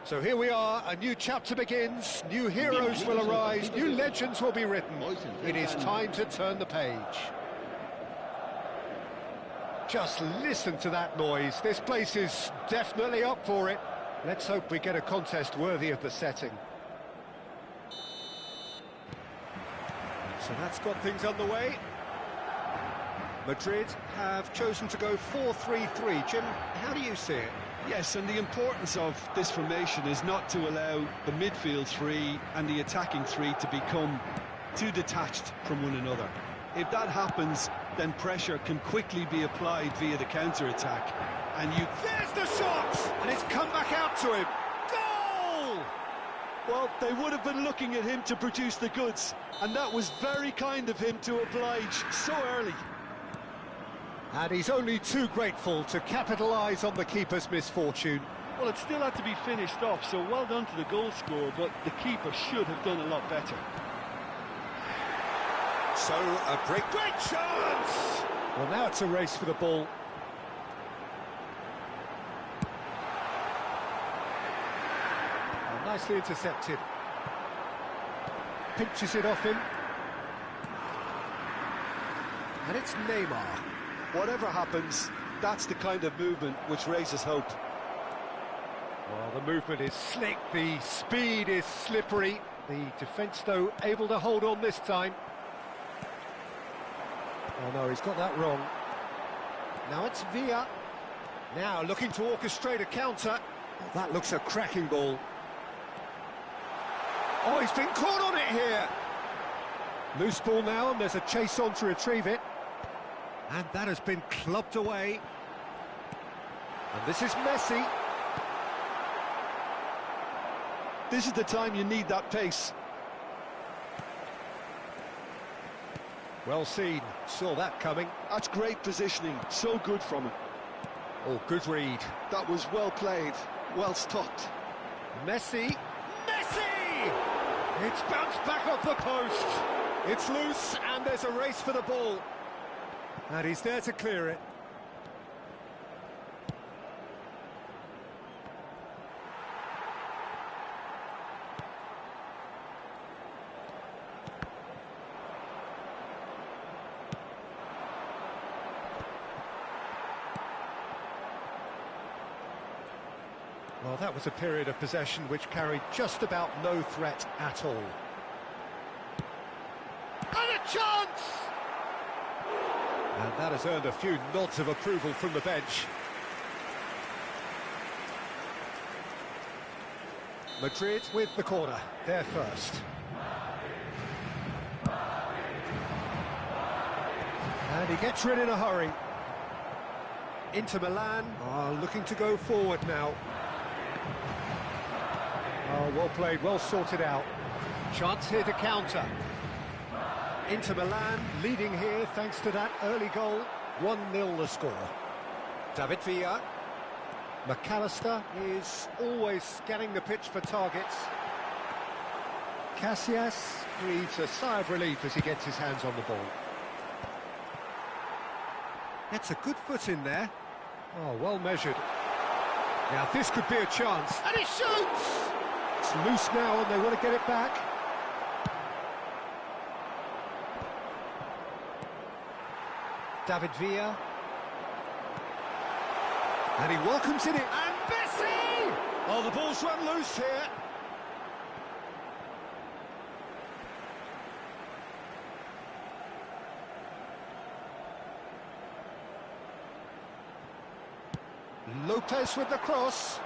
So here we are, a new chapter begins, new heroes will arise, new legends will be written. It is time to turn the page. Just listen to that noise, this place is definitely up for it. Let's hope we get a contest worthy of the setting. So that's got things underway. Madrid have chosen to go 4-3-3. Jim, how do you see it? Yes, and the importance of this formation is not to allow the midfield three and the attacking three to become too detached from one another. If that happens, then pressure can quickly be applied via the counter-attack. And There's the shot! And it's come back out to him. Goal! Well, they would have been looking at him to produce the goods, and that was very kind of him to oblige so early. And he's only too grateful to capitalise on the keeper's misfortune. Well, it still had to be finished off, so well done to the goal scorer, but the keeper should have done a lot better. So, a great chance! Well, now it's a race for the ball. Oh, nicely intercepted. Pinches it off him. And it's Neymar. Whatever happens, that's the kind of movement which raises hope. Well, the movement is slick, the speed is slippery. The defence, though, able to hold on this time. Oh, no, he's got that wrong. Now it's Villa. Now looking to orchestrate a counter. Oh, that looks a cracking ball. Oh, he's been caught on it here. Loose ball now, and there's a chase on to retrieve it. And that has been clubbed away. And this is Messi. This is the time you need that pace. Well seen, saw that coming. That's great positioning, so good from him. Oh, good read. That was well played, well stopped. Messi. Messi! It's bounced back off the post. It's loose, and there's a race for the ball. And he's there to clear it. Well, that was a period of possession which carried just about no threat at all. And a chance! And that has earned a few nods of approval from the bench. Madrid with the corner, they're first. And he gets rid in a hurry. Inter Milan are looking to go forward now. Oh, well played, well sorted out. Chance here to counter. Inter Milan leading here thanks to that early goal. 1-0 the score. David Villa. McAllister is always scanning the pitch for targets. Casillas breathes a sigh of relief as he gets his hands on the ball. That's a good foot in there. Oh, well measured. Now this could be a chance. And he shoots! It's loose now and they want to get it back. David Villa. And he welcomes it in. And Messi! Oh, the ball's run loose here. Lopez with the cross.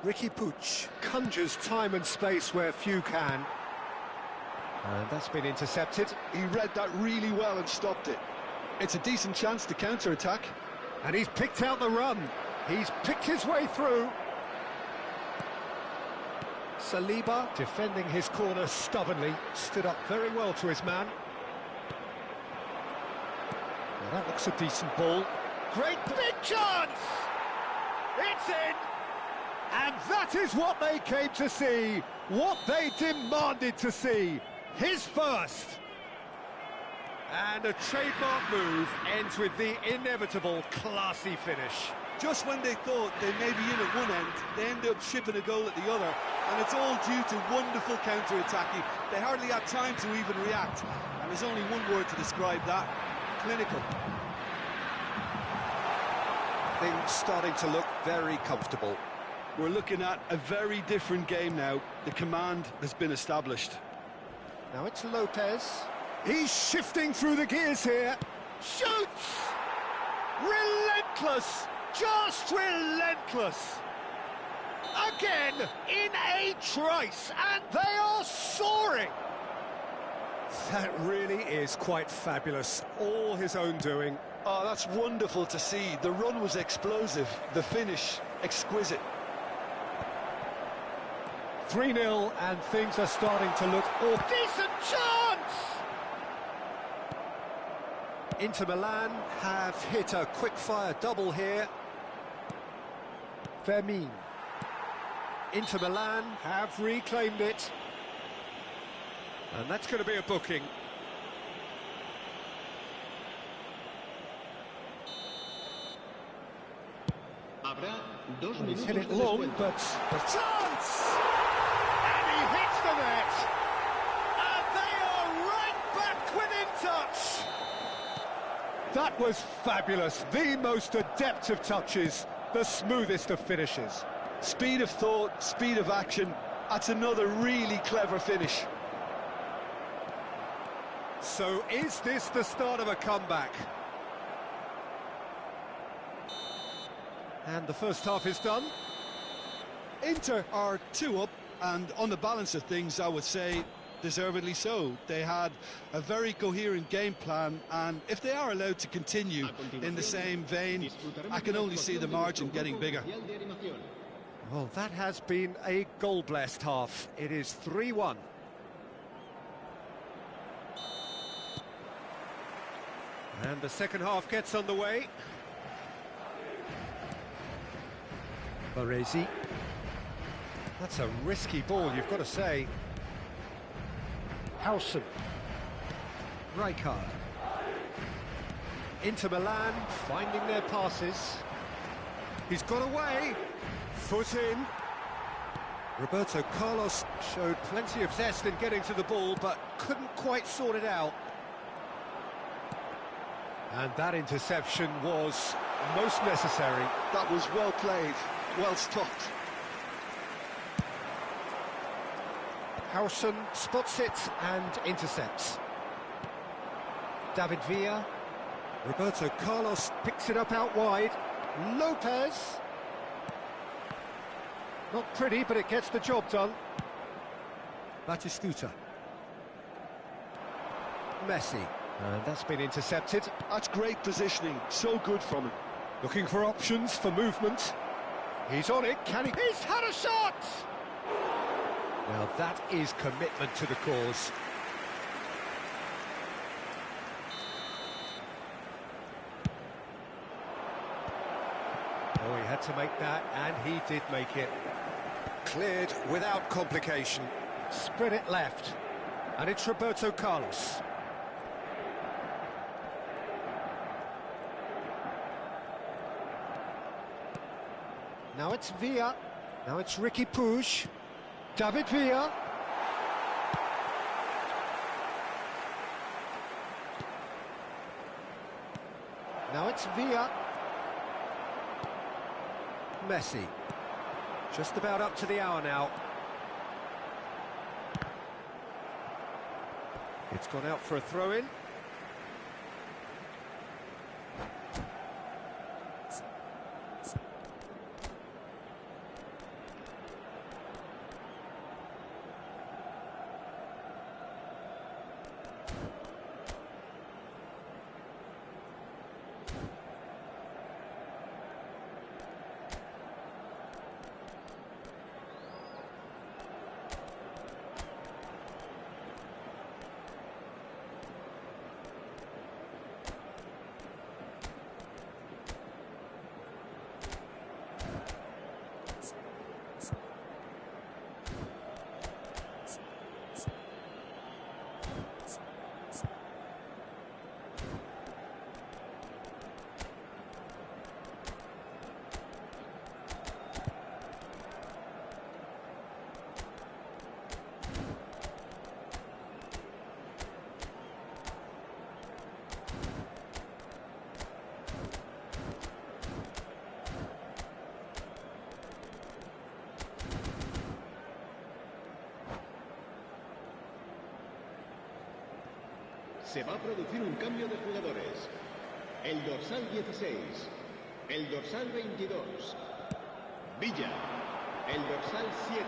Ricky Puig conjures time and space where few can. And that's been intercepted. He read that really well and stopped it. It's a decent chance to counter-attack. And he's picked out the run. He's picked his way through. Saliba, defending his corner stubbornly, stood up very well to his man. Well, that looks a decent ball. Great big chance! It's in! And that is what they came to see, what they demanded to see. His first. And a trademark move ends with the inevitable classy finish. Just when they thought they may be in at one end, they end up shipping a goal at the other, and it's all due to wonderful counter-attacking. They hardly had time to even react, and there's only one word to describe that: clinical. Things starting to look very comfortable. We're looking at a very different game now. The command has been established. Now it's Lopez. He's shifting through the gears here. Shoots! Relentless! Just relentless! Again, in a trice, and they are soaring! That really is quite fabulous. All his own doing. Oh, that's wonderful to see. The run was explosive, the finish exquisite. 3-0, and things are starting to look decent chance! Inter Milan have hit a quick-fire double here. Vermin. Inter Milan have reclaimed it. And that's going to be a booking. He's hit it long, but a chance! And he hits the net! And they are right back within touch! That was fabulous. The most adept of touches, the smoothest of finishes. Speed of thought, speed of action. That's another really clever finish. So is this the start of a comeback? And the first half is done. Inter are 2 up, and on the balance of things, I would say deservedly so. They had a very coherent game plan, and if they are allowed to continue in the same vein, I can only see the margin getting bigger. Well, that has been a goal-blessed half. It is 3-1. And the second half gets underway. Baresi. That's a risky ball, you've got to say. Howson. Rijkaard. Inter Milan finding their passes. He's got away. Foot in. Roberto Carlos showed plenty of zest in getting to the ball, but couldn't quite sort it out. And that interception was most necessary. That was well played, well stopped. Howson spots it and intercepts. David Villa. Roberto Carlos picks it up out wide. Lopez. Not pretty, but it gets the job done. Batistuta. Messi. And that's been intercepted. That's great positioning, so good from him. Looking for options for movement. He's on it, can he? He's had a shot! Now that is commitment to the cause. Oh, he had to make that, and he did make it. Cleared without complication. Spread it left. And it's Roberto Carlos. Now it's Villa. Now it's Ricky Puig. David Villa. Now it's Villa. Messi. Just about up to the hour now. It's gone out for a throw-in. Se va a producir un cambio de jugadores. El dorsal 16, el dorsal 22, Villa, el dorsal 7,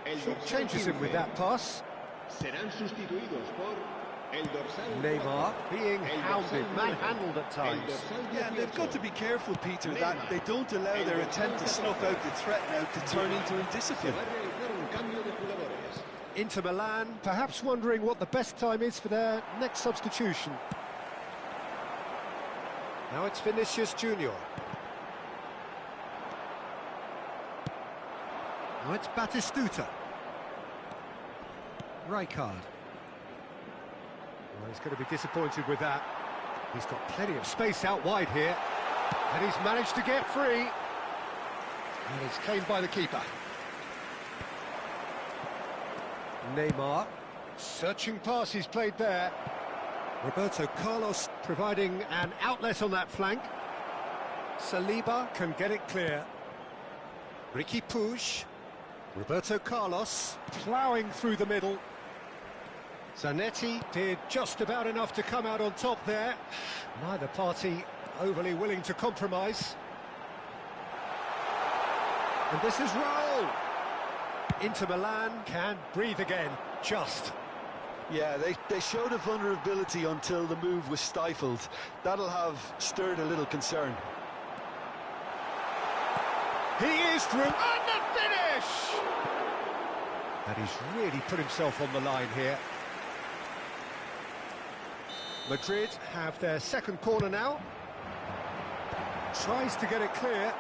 el Short dorsal changes 15. him with that pass. Serán sustituidos por el dorsal Neymar 4, being el hounded, dorsal 9, manhandled at el times. dorsal Yeah, and they've got to 18. be careful, Peter, that they don't allow their attempt to snuff out the threat now to turn into Se indiscipline. va a realizar un cambio de jugadores. Inter Milan, perhaps wondering what the best time is for their next substitution. Now it's Vinicius Junior. Now it's Batistuta. Rijkaard. Well, he's going to be disappointed with that. He's got plenty of space out wide here. And he's managed to get free. And it's claimed by the keeper. Neymar. Searching pass he's played there. Roberto Carlos providing an outlet on that flank. Saliba can get it clear. Ricky Puig. Roberto Carlos ploughing through the middle. Zanetti did just about enough to come out on top there. Neither party overly willing to compromise. And this is Raul. Inter Milan can breathe again, just. Yeah, they showed a vulnerability until the move was stifled. That'll have stirred a little concern. He is through, and the finish! And he's really put himself on the line here. Madrid have their second corner now. Tries to get it clear.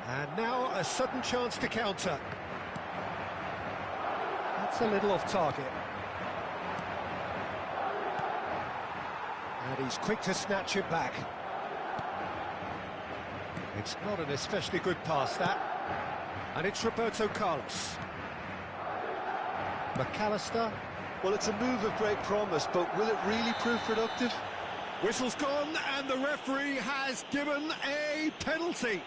And now a sudden chance to counter. That's a little off target. And he's quick to snatch it back. It's not an especially good pass, that. And it's Roberto Carlos. McAllister. Well, it's a move of great promise, but will it really prove productive? Whistle's gone, and the referee has given a penalty.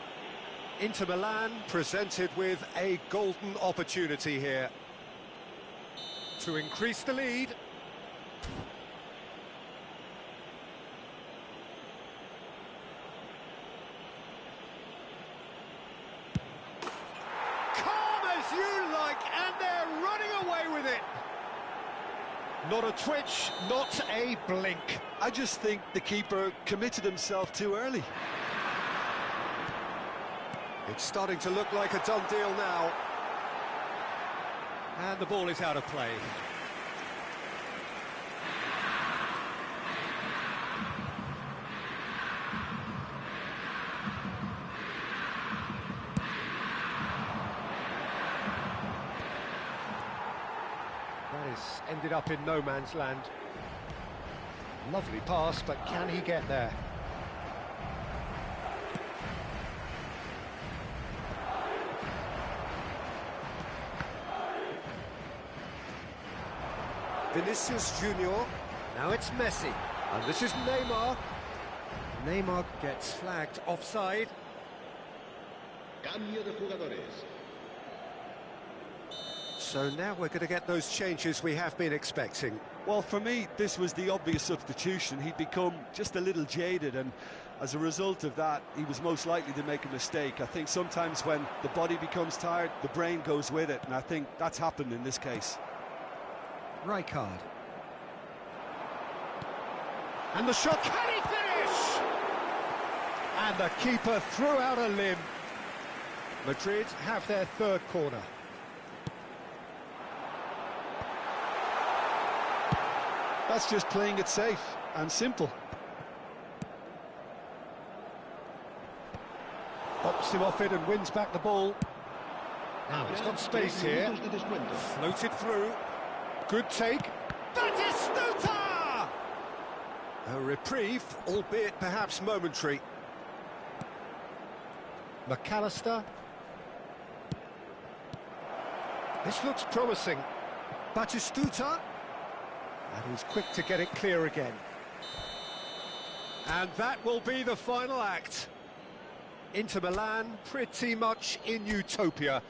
Inter Milan presented with a golden opportunity here to increase the lead. Calm as you like, and they're running away with it. Not a twitch, not a blink. I just think the keeper committed himself too early. It's starting to look like a done deal now. And the ball is out of play. That has ended up in no man's land. Lovely pass, but can he get there? Vinicius Junior. Now it's Messi. And this is Neymar. Neymar gets flagged offside. Cambio de jugadores. So now we're going to get those changes we have been expecting. Well, for me, this was the obvious substitution. He'd become just a little jaded, and as a result of that, he was most likely to make a mistake. I think sometimes when the body becomes tired, the brain goes with it, and I think that's happened in this case. Rijkaard. And the shot, can he finish? And the keeper threw out a limb. Madrid have their third corner. That's just playing it safe and simple. Pops him off it and wins back the ball. Now he's got space here. Floated through. Good take. Batistuta! A reprieve, albeit perhaps momentary. McAllister. This looks promising. Batistuta. And he's quick to get it clear again. And that will be the final act. Inter Milan pretty much in utopia.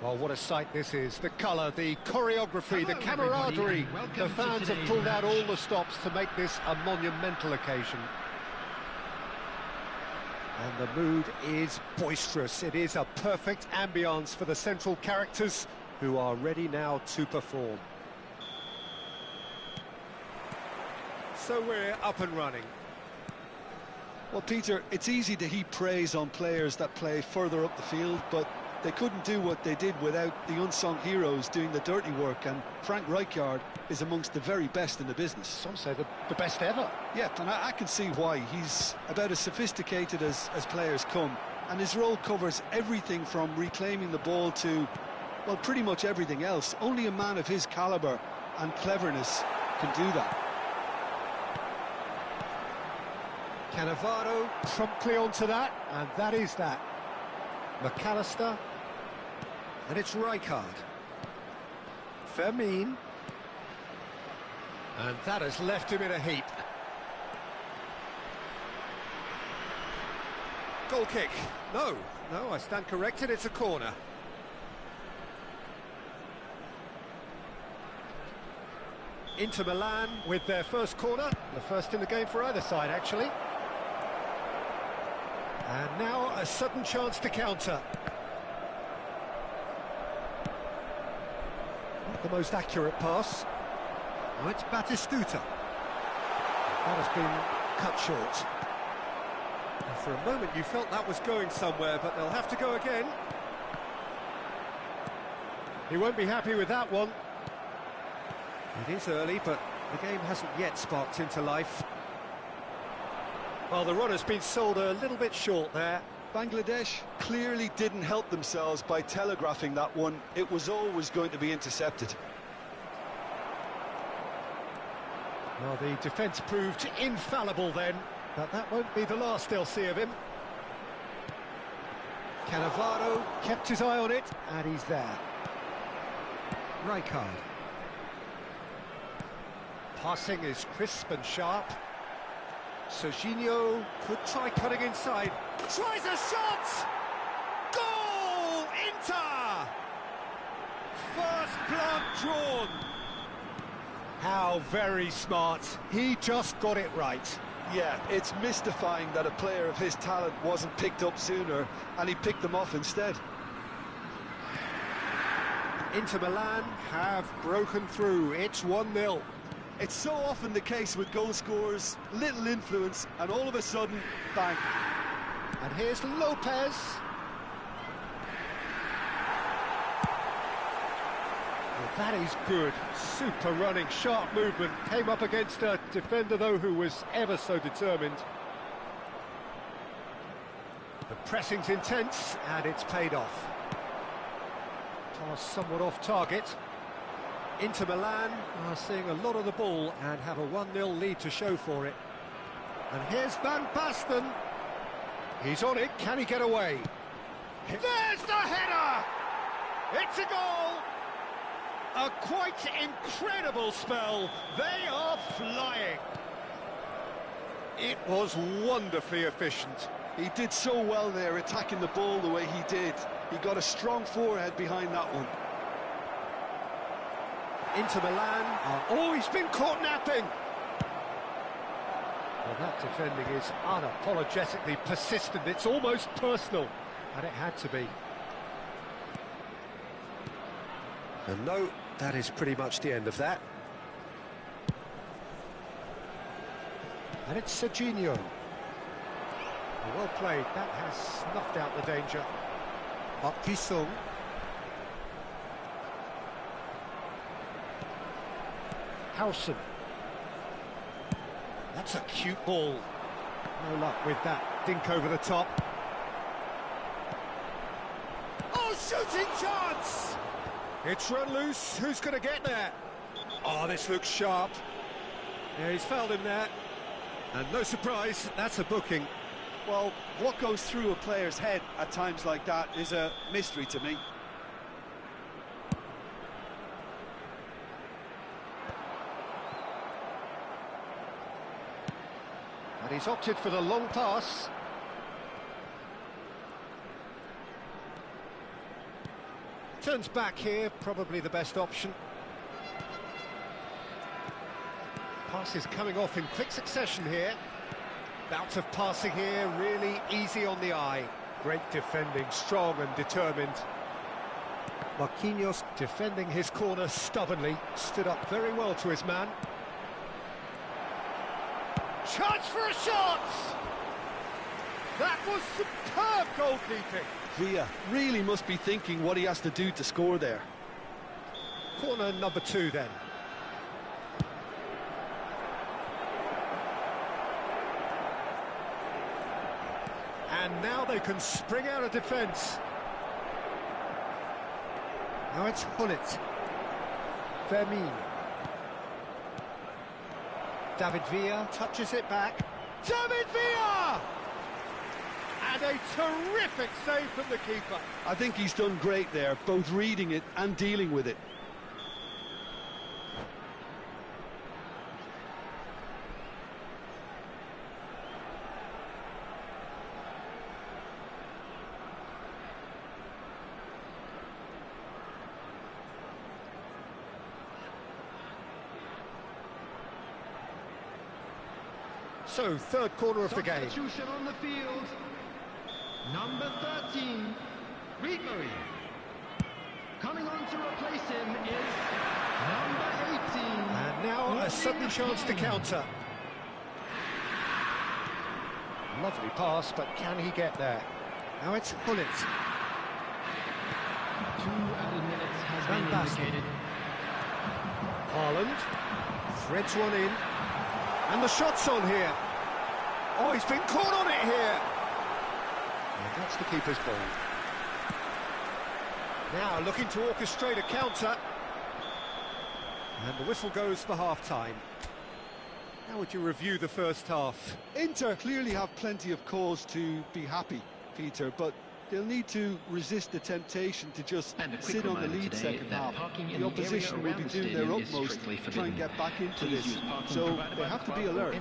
Well, what a sight this is. The colour, the choreography, the camaraderie. The fans have pulled out all the stops to make this a monumental occasion. And the mood is boisterous. It is a perfect ambience for the central characters who are ready now to perform. So we're up and running. Well, Peter, it's easy to heap praise on players that play further up the field, but they couldn't do what they did without the unsung heroes doing the dirty work, and Frank Rijkaard is amongst the very best in the business. Some say the best ever. Yeah, and I can see why. He's about as sophisticated as players come, and his role covers everything from reclaiming the ball to, well, pretty much everything else. Only a man of his calibre and cleverness can do that. Cannavaro promptly onto that, and that is that. McAllister, and it's Rijkaard. Fermin, and that has left him in a heap. Goal kick. No, I stand corrected, it's a corner. Inter Milan with their first corner, the first in the game for either side, actually. And now a sudden chance to counter. Not the most accurate pass. Oh, it's Batistuta. That has been cut short. And for a moment you felt that was going somewhere, but they'll have to go again. He won't be happy with that one. It is early, but the game hasn't yet sparked into life. Well, the run has been sold a little bit short there. Bangladesh clearly didn't help themselves by telegraphing that one. It was always going to be intercepted. Well, the defence proved infallible then, but that won't be the last they'll see of him. Cannavaro kept his eye on it, and he's there. Rijkaard. Passing is crisp and sharp. Serginho could try cutting inside. Tries a shot! Goal! Inter! First blood drawn. How very smart. He just got it right. Yeah, it's mystifying that a player of his talent wasn't picked up sooner, and he picked them off instead. Inter Milan have broken through. It's 1-0. It's so often the case with goal scorers, little influence, and all of a sudden, bang. And here's Lopez. Well, that is good. Super running, sharp movement. Came up against a defender, though, who was ever so determined. The pressing's intense, and it's paid off. Pass somewhat off target. Inter Milan are seeing a lot of the ball and have a 1-0 lead to show for it. And here's Van Basten. He's on it, can he get away? There's the header! It's a goal! A quite incredible spell. They are flying. It was wonderfully efficient. He did so well there, attacking the ball the way he did. He got a strong forehead behind that one. Inter Milan oh, he's been caught napping. Well, that defending is unapologetically persistent. It's almost personal, and it had to be. And no, that is pretty much the end of that. And it's Serginho. Well played, that has snuffed out the danger. Park Ji-sung. Howson. That's a cute ball. No luck with that dink over the top. Oh, shooting chance! It's run loose. Who's going to get there? Oh, this looks sharp. Yeah, he's fouled him there. And no surprise, that's a booking. Well, what goes through a player's head at times like that is a mystery to me. And he's opted for the long pass. Turns back here, probably the best option. Passes coming off in quick succession here. Bouts of passing here, really easy on the eye. Great defending, strong and determined. Marquinhos defending his corner stubbornly, stood up very well to his man. Chance for a shot! That was superb goalkeeping. Villa really must be thinking what he has to do to score there. Corner number 2 then. And now they can spring out of defence. Now it's Hullet. Vermin. David Villa touches it back. David Villa! And a terrific save from the keeper. I think he's done great there, both reading it and dealing with it. So, third quarter of the game. Substitution on the field. Number 13, Ribery. Coming on to replace him is number 18. And now a sudden chance to counter. Lovely pass, but can he get there? Now it's Hullet. 2 added minutes has Van been Basten. indicated. Haaland threads one in. And the shot's on here. Oh, he's been caught on it here. And that's the keeper's ball. Now looking to orchestrate a counter. And the whistle goes for half-time. How would you review the first half? Inter clearly have plenty of cause to be happy, Peter, but they'll need to resist the temptation to just sit on the lead second half. The opposition will be doing their utmost to try and get back into this, so they have to be alert.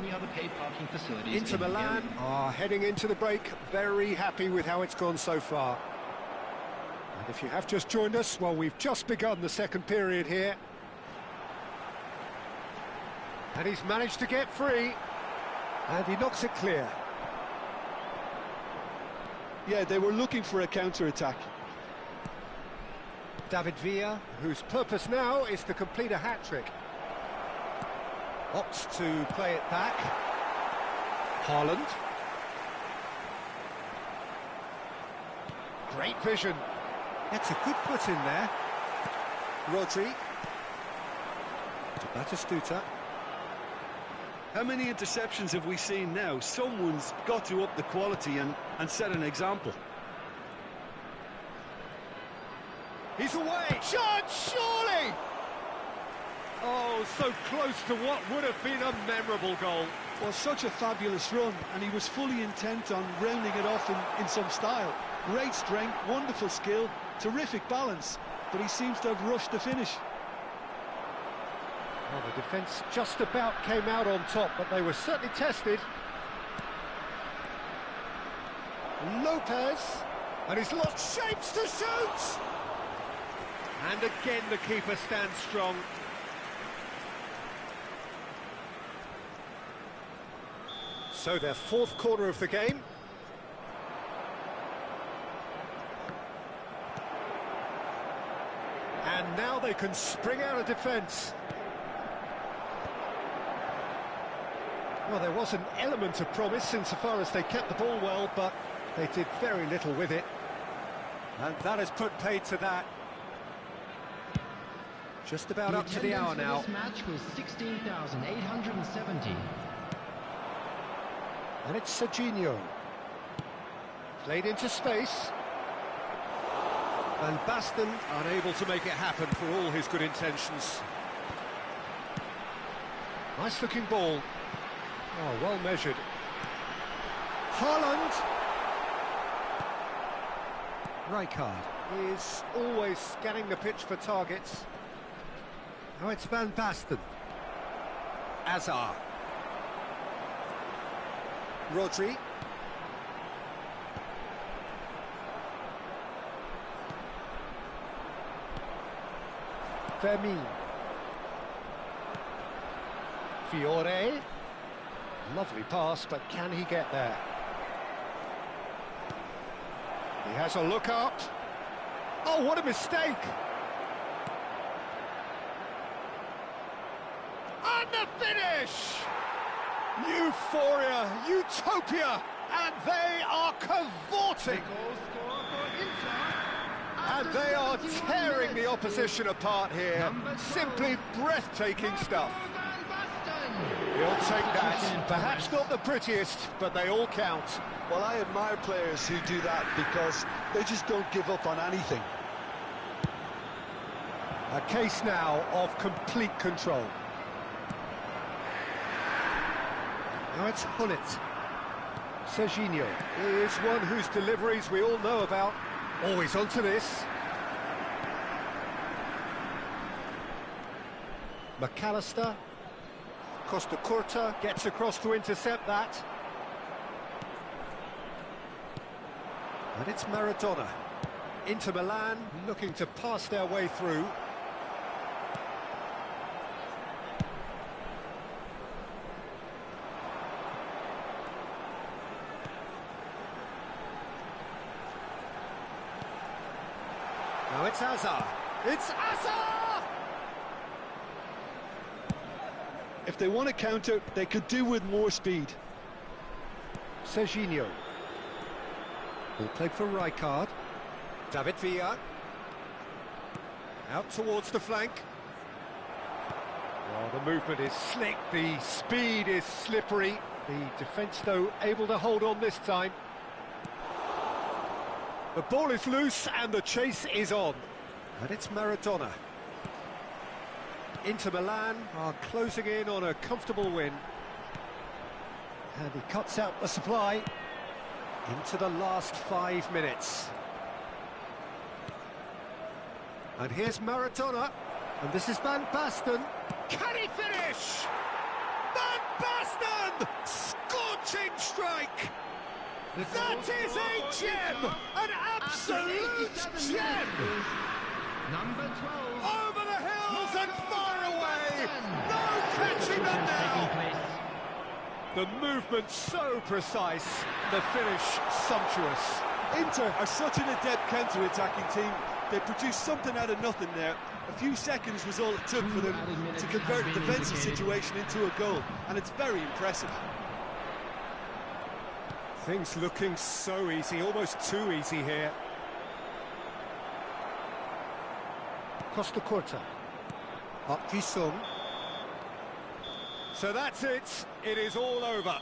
Inter Milan are heading into the break, very happy with how it's gone so far. And if you have just joined us, well, we've just begun the second period here. And he's managed to get free, and he knocks it clear. Yeah, they were looking for a counter-attack. David Villa, whose purpose now is to complete a hat-trick. Opts to play it back. Haaland. Great vision. That's a good foot in there. Rodri. To Batistuta. How many interceptions have we seen now? Someone's got to up the quality and set an example. He's away. Shot, surely! Oh, so close to what would have been a memorable goal. Well, such a fabulous run, and he was fully intent on rounding it off in some style. Great strength, wonderful skill, terrific balance, but he seems to have rushed the finish. Well, the defence just about came out on top, but they were certainly tested. Lopez, and he's lost shapes to shoot! And again the keeper stands strong. So their fourth quarter of the game. And now they can spring out of defence. Well, there was an element of promise insofar as they kept the ball well, but they did very little with it. And that has put paid to that. Just about up to the hour now. This match was 16,870. And it's Serginho. Played into space. And Basten unable to make it happen for all his good intentions. Nice looking ball. Oh, well measured. Haaland. Rijkaard is always scanning the pitch for targets. Now it's Van Basten. Azar. Rodri. Fermin. Fiore. Lovely pass, but can he get there? He has a look up. Oh, what a mistake! And the finish! Euphoria, utopia, and they are cavorting. And they are tearing the opposition apart here. Simply breathtaking stuff. He'll take that. Perhaps not the prettiest, but they all count. Well, I admire players who do that because they just don't give up on anything. A case now of complete control. Now it's Hullet. Serginho is one whose deliveries we all know about. Always onto this. McAllister. Costa Curta gets across to intercept that. And it's Maradona. Inter Milan looking to pass their way through. Now it's Hazard. It's Hazard! If they want to counter, they could do with more speed. Serginho. Ball played for Rijkaard. David Villa. Out towards the flank. Well, the movement is slick, the speed is slippery. The defence, though, able to hold on this time. The ball is loose and the chase is on. And it's Maradona. Inter Milan are closing in on a comfortable win. And he cuts out the supply into the last 5 minutes. And here's Maradona, and this is Van Basten. Can he finish? Van Basten! Scorching strike! That is a gem! An absolute gem! Number 12. Over the hills and far away! No catching them now! The movement so precise, the finish sumptuous. Inter are such an adept counter-attacking team. They produced something out of nothing there. A few seconds was all it took for them to convert a defensive situation into a goal, and it's very impressive. Things looking so easy, almost too easy here. Costa Curta. Up Ji-sung. So that's it. It is all over.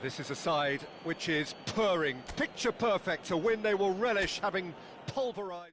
This is a side which is purring, picture perfect, a win they will relish, having pulverised.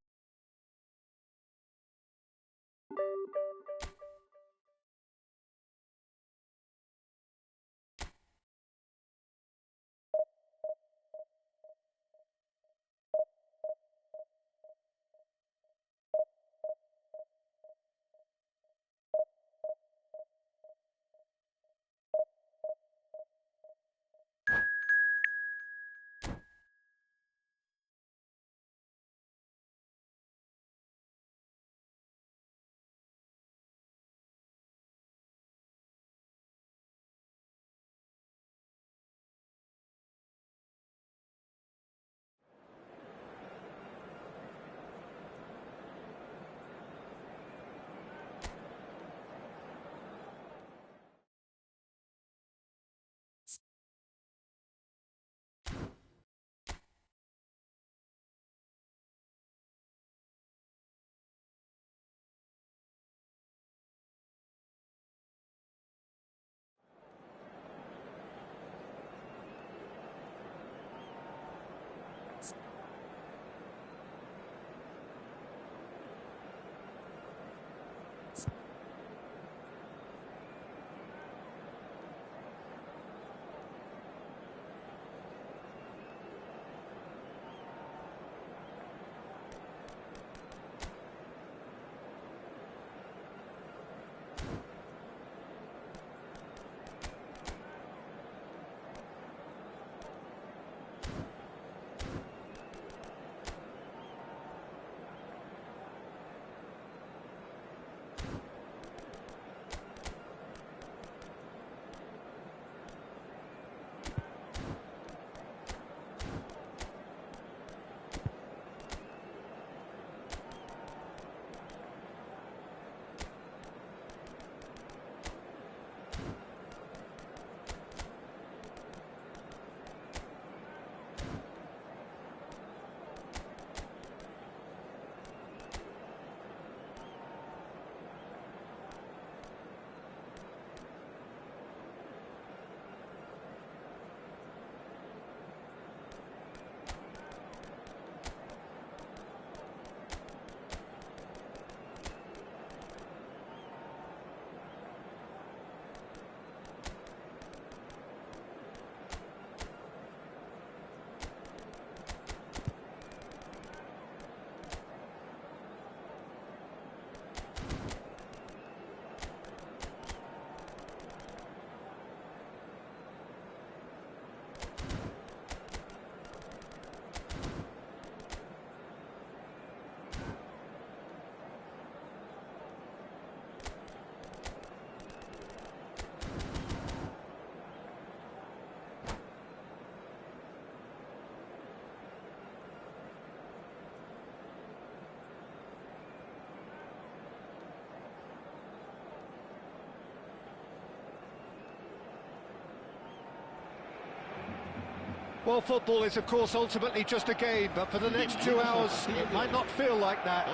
Well, football is, of course, ultimately just a game, but for the next 2 hours, it might not feel like that.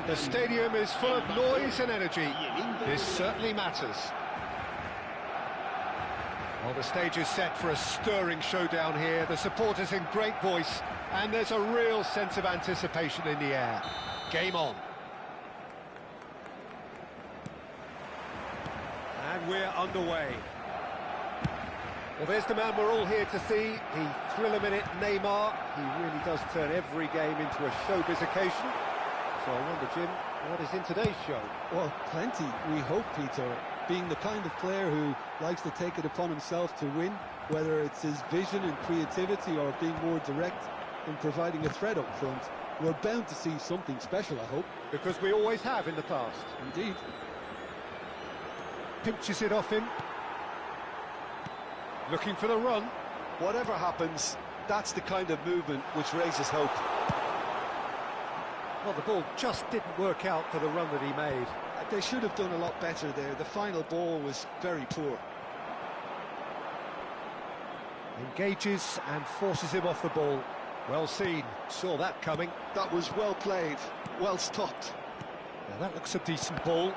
The stadium is full of noise and energy. This certainly matters. Well, the stage is set for a stirring showdown here. The supporters in great voice, and there's a real sense of anticipation in the air. Game on. And we're underway. Well, there's the man we're all here to see, the thriller-minute Neymar. He really does turn every game into a showbiz occasion. So I wonder, Jim, what is in today's show? Well, plenty, we hope, Peter. Being the kind of player who likes to take it upon himself to win, whether it's his vision and creativity or being more direct in providing a threat up front, we're bound to see something special, I hope. Because we always have in the past. Indeed. Pinches it off him. Looking for the run. Whatever happens, that's the kind of movement which raises hope. Well, the ball just didn't work out for the run that he made. They should have done a lot better there. The final ball was very poor. Engages and forces him off the ball. Well seen. Saw that coming. That was well played, well stopped. Now that looks a decent ball.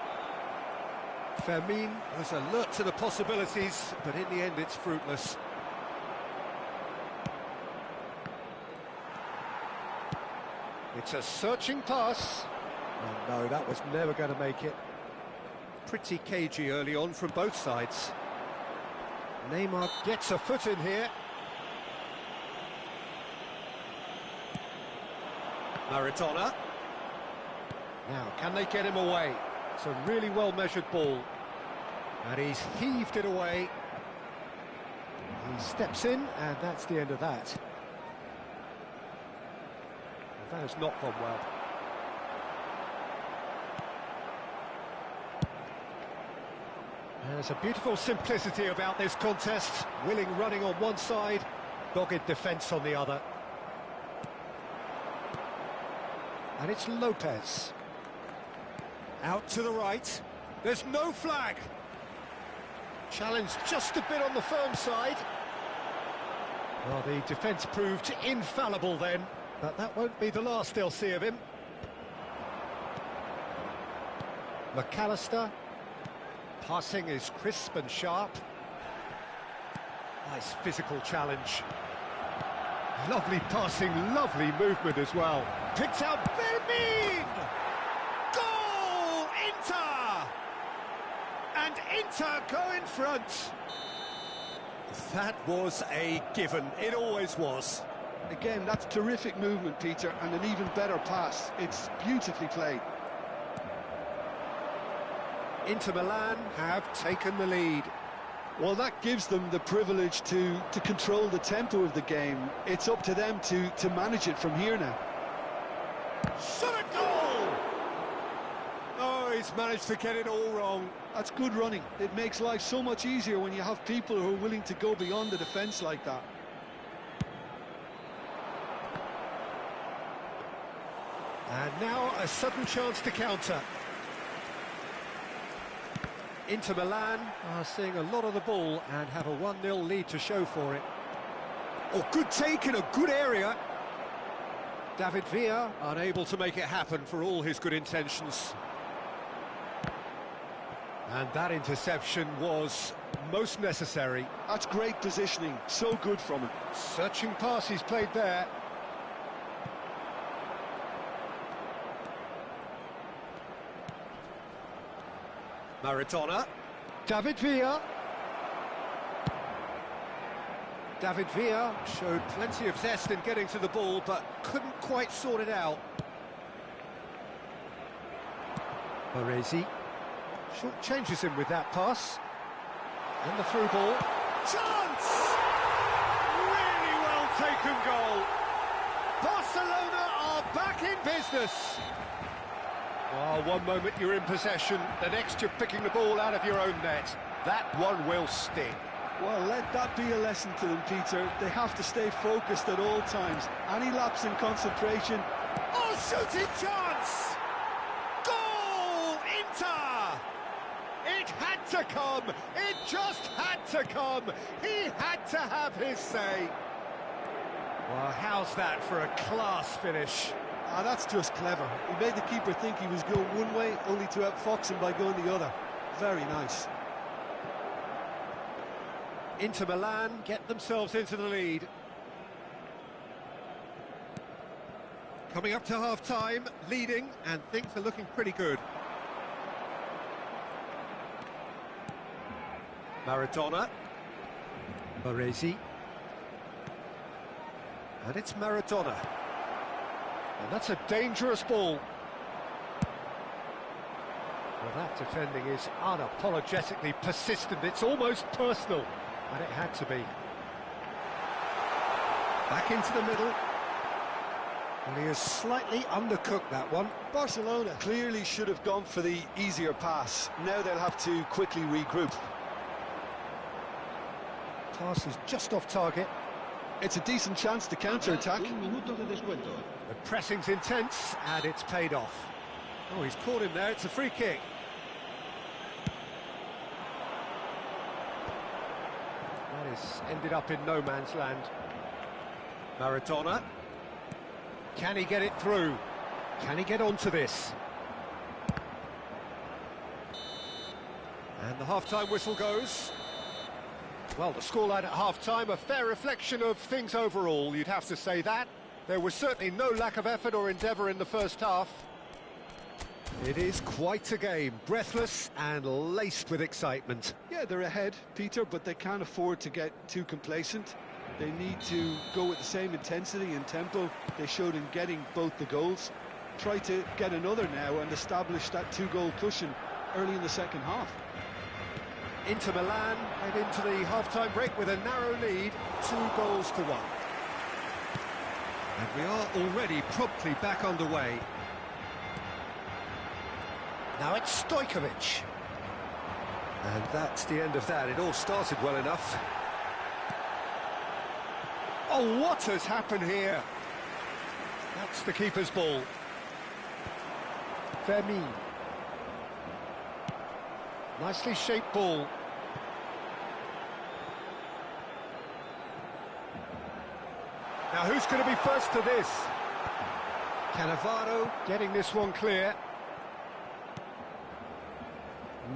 Fermin was alert to the possibilities, but in the end it's fruitless. It's a searching pass. Oh no, that was never going to make it. Pretty cagey early on from both sides. Neymar gets a foot in here. Maradona. Now, can they get him away? It's a really well-measured ball. And he's heaved it away. He steps in, and that's the end of that. Well, that has not gone well. There's a beautiful simplicity about this contest. Willing running on one side, dogged defence on the other. And it's Lopez. Out to the right. There's no flag. Challenge just a bit on the firm side. Well, the defence proved infallible then, but that won't be the last they'll see of him. McAllister. Passing is crisp and sharp. Nice physical challenge. Lovely passing, lovely movement as well. Picks out Fermin! Goal! Inter! And Inter go in front. That was a given. It always was. Again, that's terrific movement, Peter, and an even better pass. It's beautifully played. Inter Milan have taken the lead. Well, that gives them the privilege to control the tempo of the game. It's up to them to manage it from here now. Shot a goal! Oh, he's managed to get it all wrong. That's good running. It makes life so much easier when you have people who are willing to go beyond the defence like that. And now a sudden chance to counter. Inter Milan are seeing a lot of the ball and have a 1-0 lead to show for it. Oh, good take in a good area. David Villa unable to make it happen for all his good intentions. And that interception was most necessary. That's great positioning, so good from him. Searching pass he's played there. Maradona. David Villa. David Villa showed plenty of zest in getting to the ball, but couldn't quite sort it out. Baresi short changes him with that pass. And the through ball. Chance! Really well taken goal. Barcelona are back in business. Oh, one moment you're in possession, the next you're picking the ball out of your own net. That one will sting. Well, let that be a lesson to them, Peter. They have to stay focused at all times. Any lapse in concentration. Oh, shooting chance! Goal, Inter! It had to come! It just had to come! He had to have his say. Well, how's that for a class finish? Ah, that's just clever. He made the keeper think he was going one way, only to outfox him by going the other. Very nice. Inter Milan get themselves into the lead. Coming up to half-time, leading, and things are looking pretty good. Maradona. Baresi. And it's Maradona. And that's a dangerous ball. Well, that defending is unapologetically persistent. It's almost personal, and it had to be. Back into the middle. And he has slightly undercooked that one. Barcelona clearly should have gone for the easier pass. Now they'll have to quickly regroup. Pass is just off target. It's a decent chance to counter-attack. Un minuto de descuento. The pressing's intense, and it's paid off. Oh, he's caught him there. It's a free kick. That has ended up in no man's land. Maradona. Can he get it through? Can he get onto this? And the half-time whistle goes. Well, the scoreline at half-time, a fair reflection of things overall, you'd have to say that. There was certainly no lack of effort or endeavour in the first half. It is quite a game, breathless and laced with excitement. Yeah, they're ahead, Peter, but they can't afford to get too complacent. They need to go with the same intensity and tempo they showed in getting both the goals. Try to get another now and establish that two-goal cushion early in the second half. Inter Milan head into the half-time break with a narrow lead, 2-1. And we are already promptly back underway. Now it's Stojkovic. And that's the end of that. It all started well enough. Oh, what has happened here? That's the keeper's ball. Fermin. Nicely shaped ball. Now who's going to be first to this? Cannavaro getting this one clear.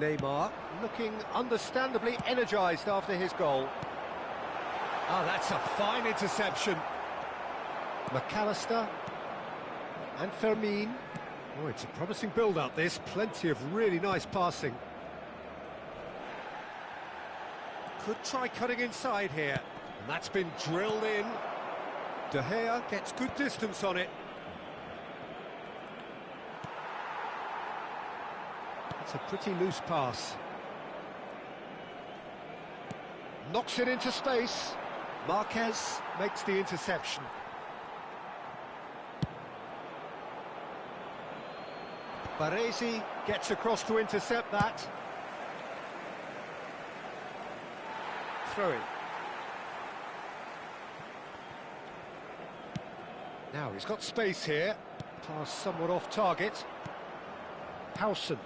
Neymar looking understandably energised after his goal. Ah, that's a fine interception. McAllister and Fermin. Oh, it's a promising build-up, this. Plenty of really nice passing. Could try cutting inside here. And that's been drilled in. De Gea gets good distance on it. It's a pretty loose pass. Knocks it into space. Marquez makes the interception. Baresi gets across to intercept that. Throw-in. Now he's got space here. Pass somewhat off target. Howson.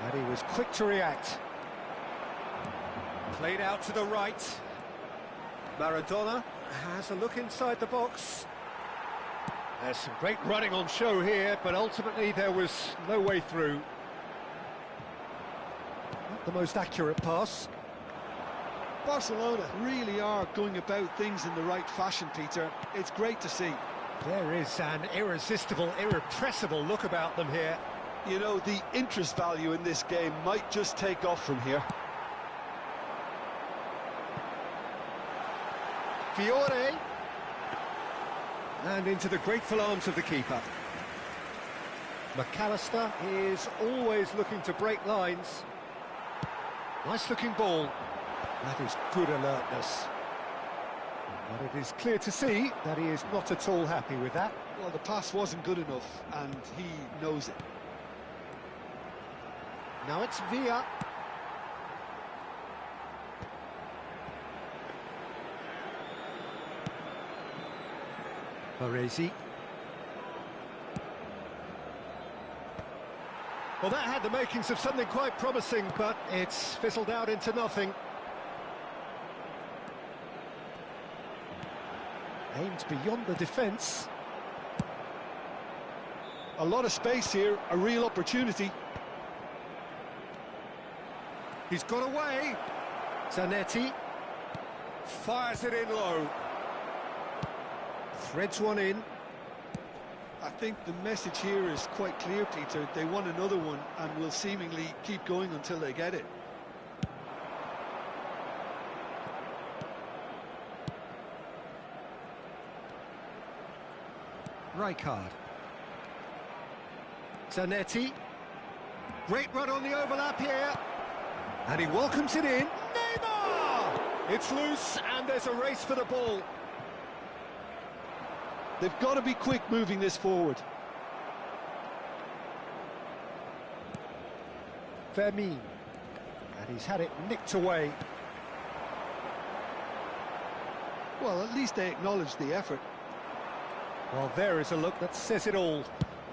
And he was quick to react. Played out to the right. Maradona has a look inside the box. There's some great running on show here, but ultimately there was no way through. Not the most accurate pass. Barcelona really are going about things in the right fashion, Peter. It's great to see. There is an irresistible, irrepressible look about them here. You know, the interest value in this game might just take off from here. Fiore. And into the grateful arms of the keeper. McAllister is always looking to break lines. Nice looking ball. That is good alertness. But it is clear to see that he is not at all happy with that. Well, the pass wasn't good enough, and he knows it. Now it's Villa. Baresi. Well, that had the makings of something quite promising, but it's fizzled out into nothing. Aimed beyond the defence. A lot of space here, a real opportunity. He's got away. Zanetti fires it in low. Threads one in. I think the message here is quite clear, Peter. They want another one and will seemingly keep going until they get it. Rijkaard. Zanetti. Great run on the overlap here. And he welcomes it in. Neymar! It's loose and there's a race for the ball. They've got to be quick moving this forward. Fermin. And he's had it nicked away. Well, at least they acknowledge the effort. Well, there is a look that says it all.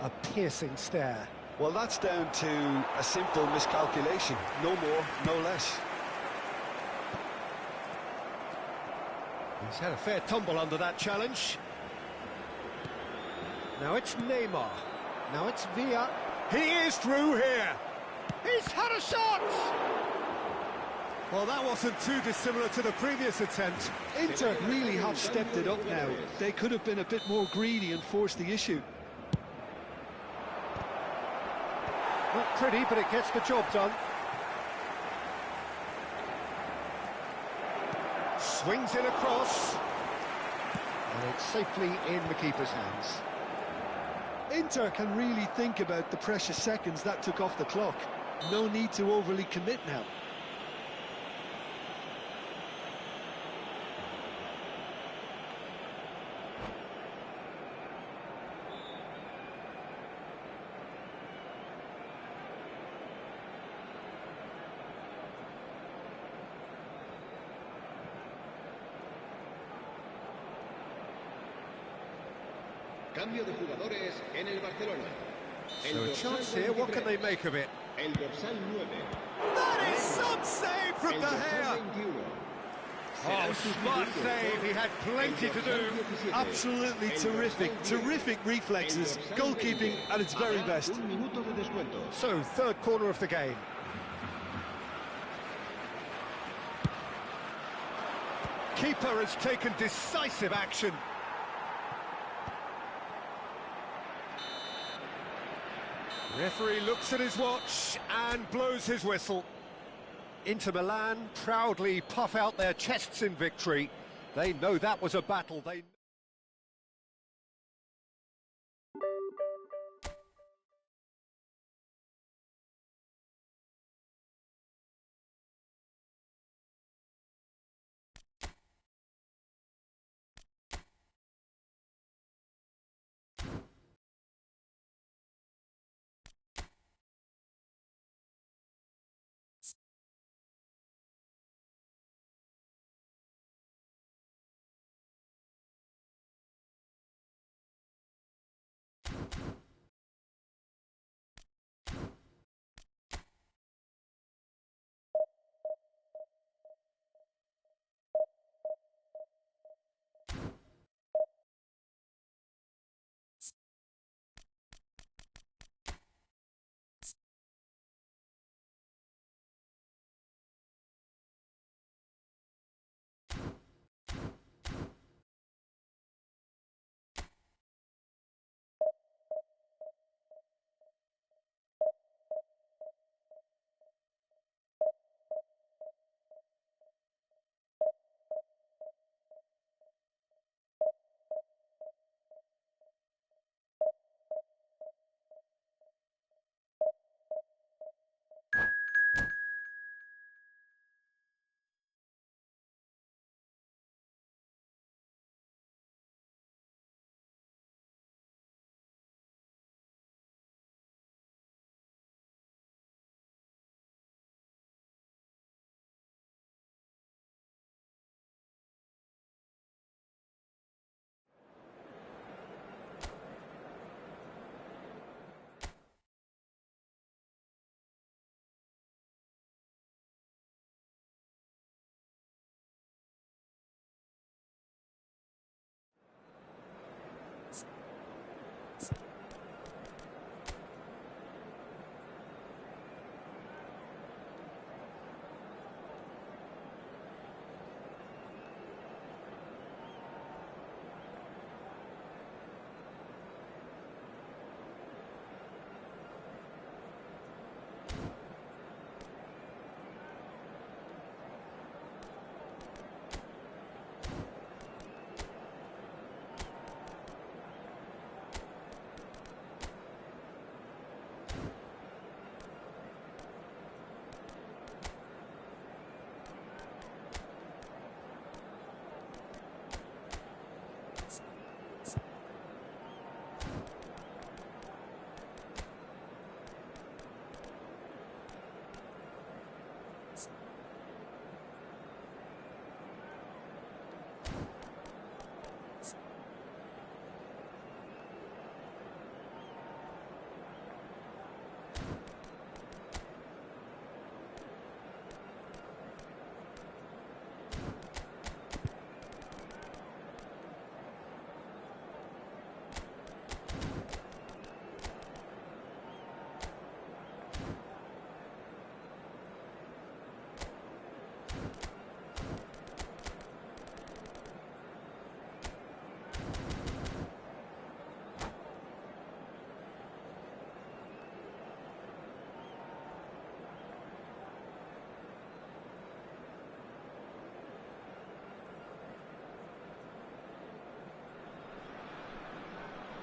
A piercing stare. Well, that's down to a simple miscalculation. No more, no less. He's had a fair tumble under that challenge. Now it's Neymar. Now it's Villa. He is through here. He's had a shot! Well, that wasn't too dissimilar to the previous attempt. Inter really have stepped it up now. They could have been a bit more greedy and forced the issue. Not pretty, but it gets the job done. Swings it across. And it's safely in the keeper's hands. Inter can really think about the precious seconds that took off the clock. No need to overly commit now. Cambio de jugadores en el Barcelona. So a chance here, what can they make of it? El dorsal 9. That is some save from El De dorsal Gea! 21. Oh, smart save, he had plenty to do. Absolutely terrific, terrific reflexes. Goalkeeping at its very best. Un minuto de descuento. So, third corner of the game. Keeper has taken decisive action. Referee looks at his watch and blows his whistle. Inter Milan proudly puff out their chests in victory. They know that was a battle.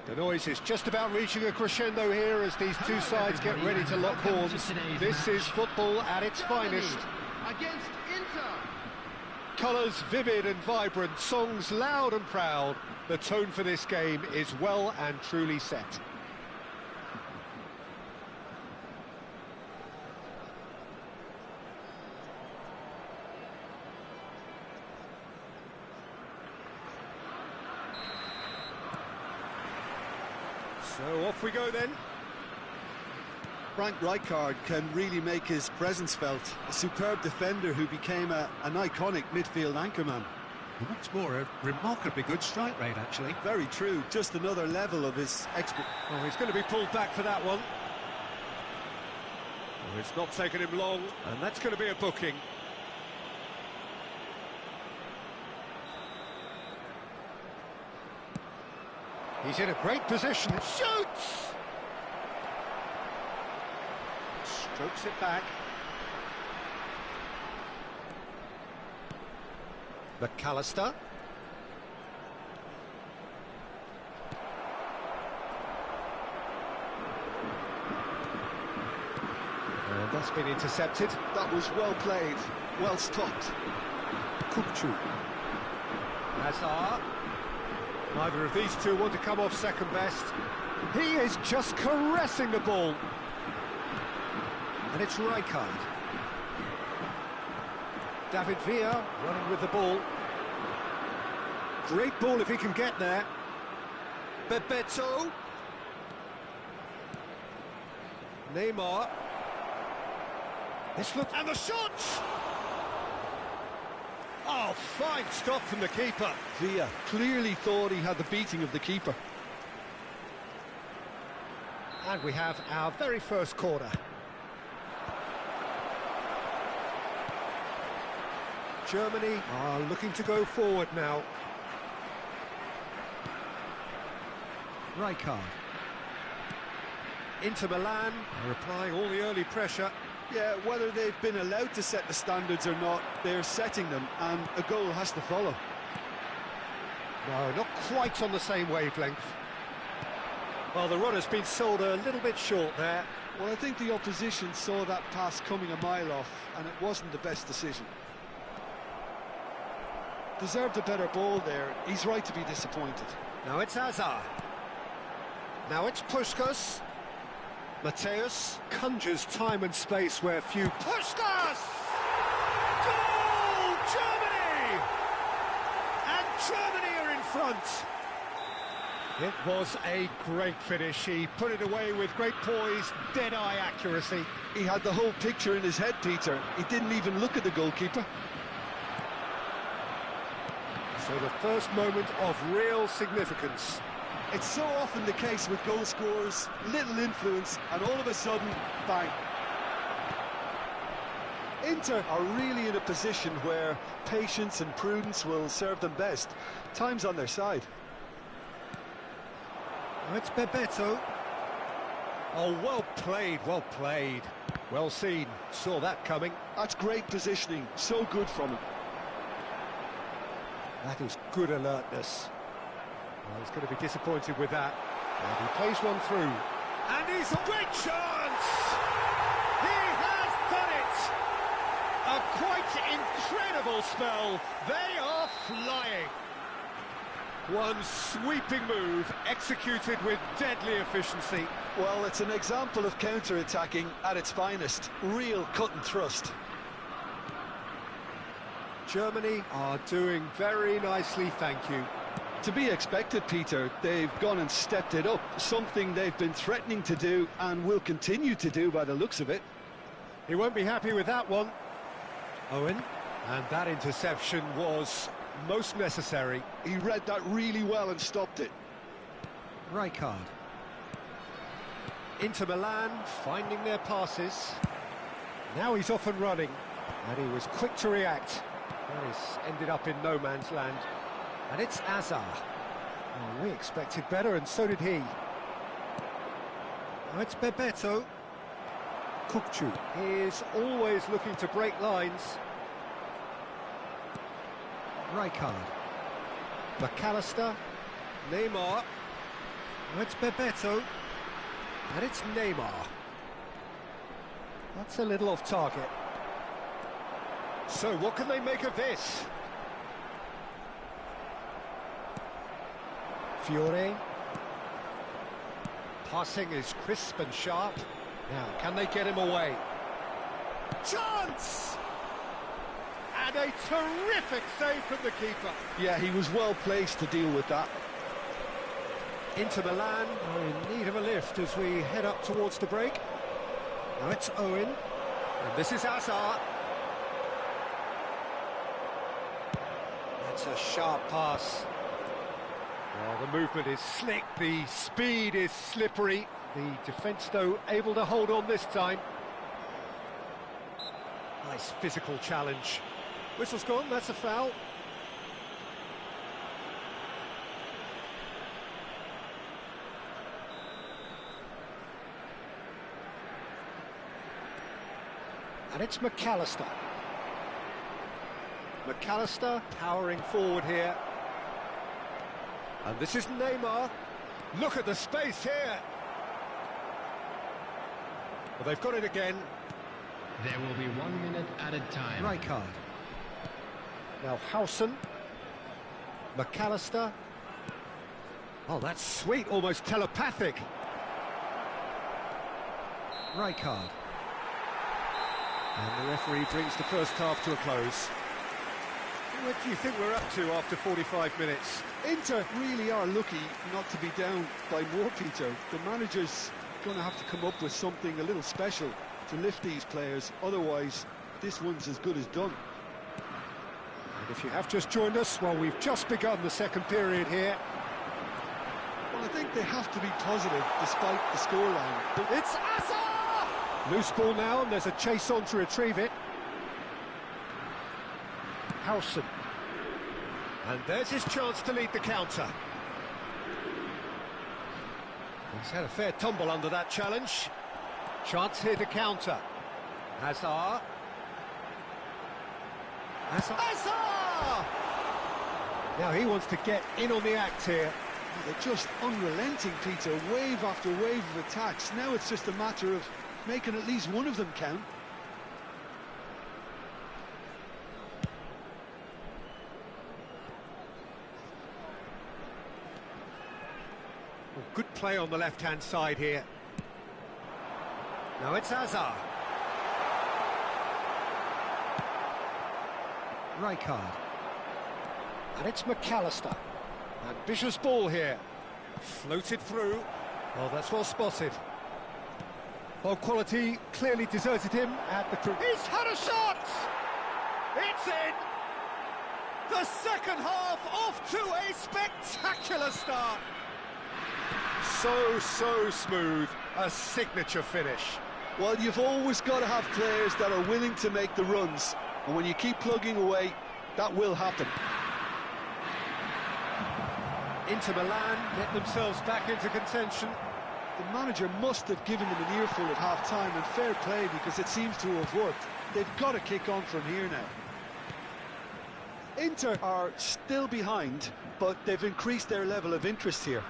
The noise is just about reaching a crescendo here as these two sides get ready to lock horns. This is football at its finest. Against Inter. Colours vivid and vibrant, songs loud and proud. The tone for this game is well and truly set. So off we go then. Frank Rijkaard can really make his presence felt. A superb defender who became an iconic midfield anchorman. What's more, a remarkably good strike rate, actually. Very true, just another level of his expert. Oh, he's going to be pulled back for that one. Oh, it's not taken him long, and that's going to be a booking. He's in a great position. Shoots! Strokes it back. McAllister. And that's been intercepted. That was well played, well stopped. Kukçu. Hazard. Neither of these two want to come off second best. He is just caressing the ball. And it's Rijkaard. David Villa running with the ball. Great ball if he can get there. Bebeto. Neymar. This look, and the shot! Oh, fine stop from the keeper. Villa clearly thought he had the beating of the keeper. And we have our very first corner. Germany are looking to go forward now. Rijkaard. Inter Milan are applying all the early pressure. Yeah, whether they've been allowed to set the standards or not, they're setting them, and a goal has to follow. No, not quite on the same wavelength. Well, the run has been sold a little bit short there. Well, I think the opposition saw that pass coming a mile off, and it wasn't the best decision. Deserved a better ball there. He's right to be disappointed. Now it's Hazard. Now it's Puskas. Mateus conjures time and space where few... Puskas! Goal! Germany! And Germany are in front. It was a great finish. He put it away with great poise, dead-eye accuracy. He had the whole picture in his head, Peter. He didn't even look at the goalkeeper. So the first moment of real significance. It's so often the case with goal scorers, little influence, and all of a sudden, bang. Inter are really in a position where patience and prudence will serve them best. Time's on their side. It's Bebeto. Oh, well played, well played. Well seen, saw that coming. That's great positioning, so good from him. That is good alertness. Well, he's going to be disappointed with that. And he plays one through. And he's a great chance! He has done it! A quite incredible spell. They are flying. One sweeping move, executed with deadly efficiency. Well, it's an example of counter-attacking at its finest. Real cut and thrust. Germany are doing very nicely, thank you. To be expected, Peter. They've gone and stepped it up, something they've been threatening to do and will continue to do by the looks of it. He won't be happy with that one. Owen, and that interception was most necessary. He read that really well and stopped it. Rijkaard. Inter Milan finding their passes. Now he's off and running, and he was quick to react. Well, he's ended up in no man's land. And it's Hazard. Oh, we expected better, and so did he. Now it's Bebeto. Kukçu is always looking to break lines. Rijkaard. McAllister. Neymar. It's Bebeto. And it's Neymar. That's a little off target. So what can they make of this? Fiore. Passing is crisp and sharp. Now, can they get him away? Chance! And a terrific save from the keeper. Yeah, he was well placed to deal with that. Inter Milan are in need of a lift as we head up towards the break. Now it's Owen. And this is Hazard. That's a sharp pass. Well, the movement is slick, the speed is slippery. The defence, though, able to hold on this time. Nice physical challenge. Whistle's gone, that's a foul. And it's McAllister. McAllister powering forward here. And this is Neymar. Look at the space here. Well, they've got it again. There will be 1 minute added time. Right card. Now Howson. McAllister. Oh, that's sweet, almost telepathic. Right card. And the referee brings the first half to a close. What do you think we're up to after 45 minutes? Inter really are lucky not to be down by more, Peter. The manager's going to have to come up with something a little special to lift these players, otherwise this one's as good as done. And if you have just joined us, well, we've just begun the second period here. Well, I think they have to be positive despite the scoreline. It's Asa! Loose ball now, and there's a chase on to retrieve it. Howson. And there's his chance to lead the counter. He's had a fair tumble under that challenge. Chance here to counter. Hazard. Hazard! Now he wants to get in on the act here. They're just unrelenting, Peter. Wave after wave of attacks. Now it's just a matter of making at least one of them count. Well, good play on the left-hand side here. Now it's Hazard. Rijkaard. And it's McAllister. Ambitious ball here. Floated through. Well, that's well spotted. Well, quality clearly deserted him at the crew. He's had a shot! It's in! The second half off to a spectacular start. So smooth. A signature finish. Well, you've always got to have players that are willing to make the runs. And when you keep plugging away, that will happen. Inter Milan get themselves back into contention. The manager must have given them an earful at half-time, and fair play because it seems to have worked. They've got to kick on from here now. Inter are still behind, but they've increased their level of interest here.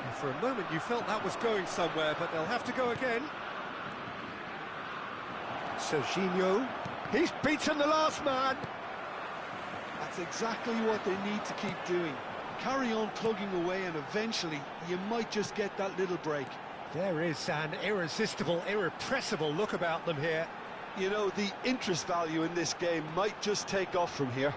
And for a moment you felt that was going somewhere, but they'll have to go again. Serginho, he's beaten the last man. That's exactly what they need to keep doing. Carry on plugging away and eventually you might just get that little break. There is an irresistible, irrepressible look about them here. You know, the interest value in this game might just take off from here.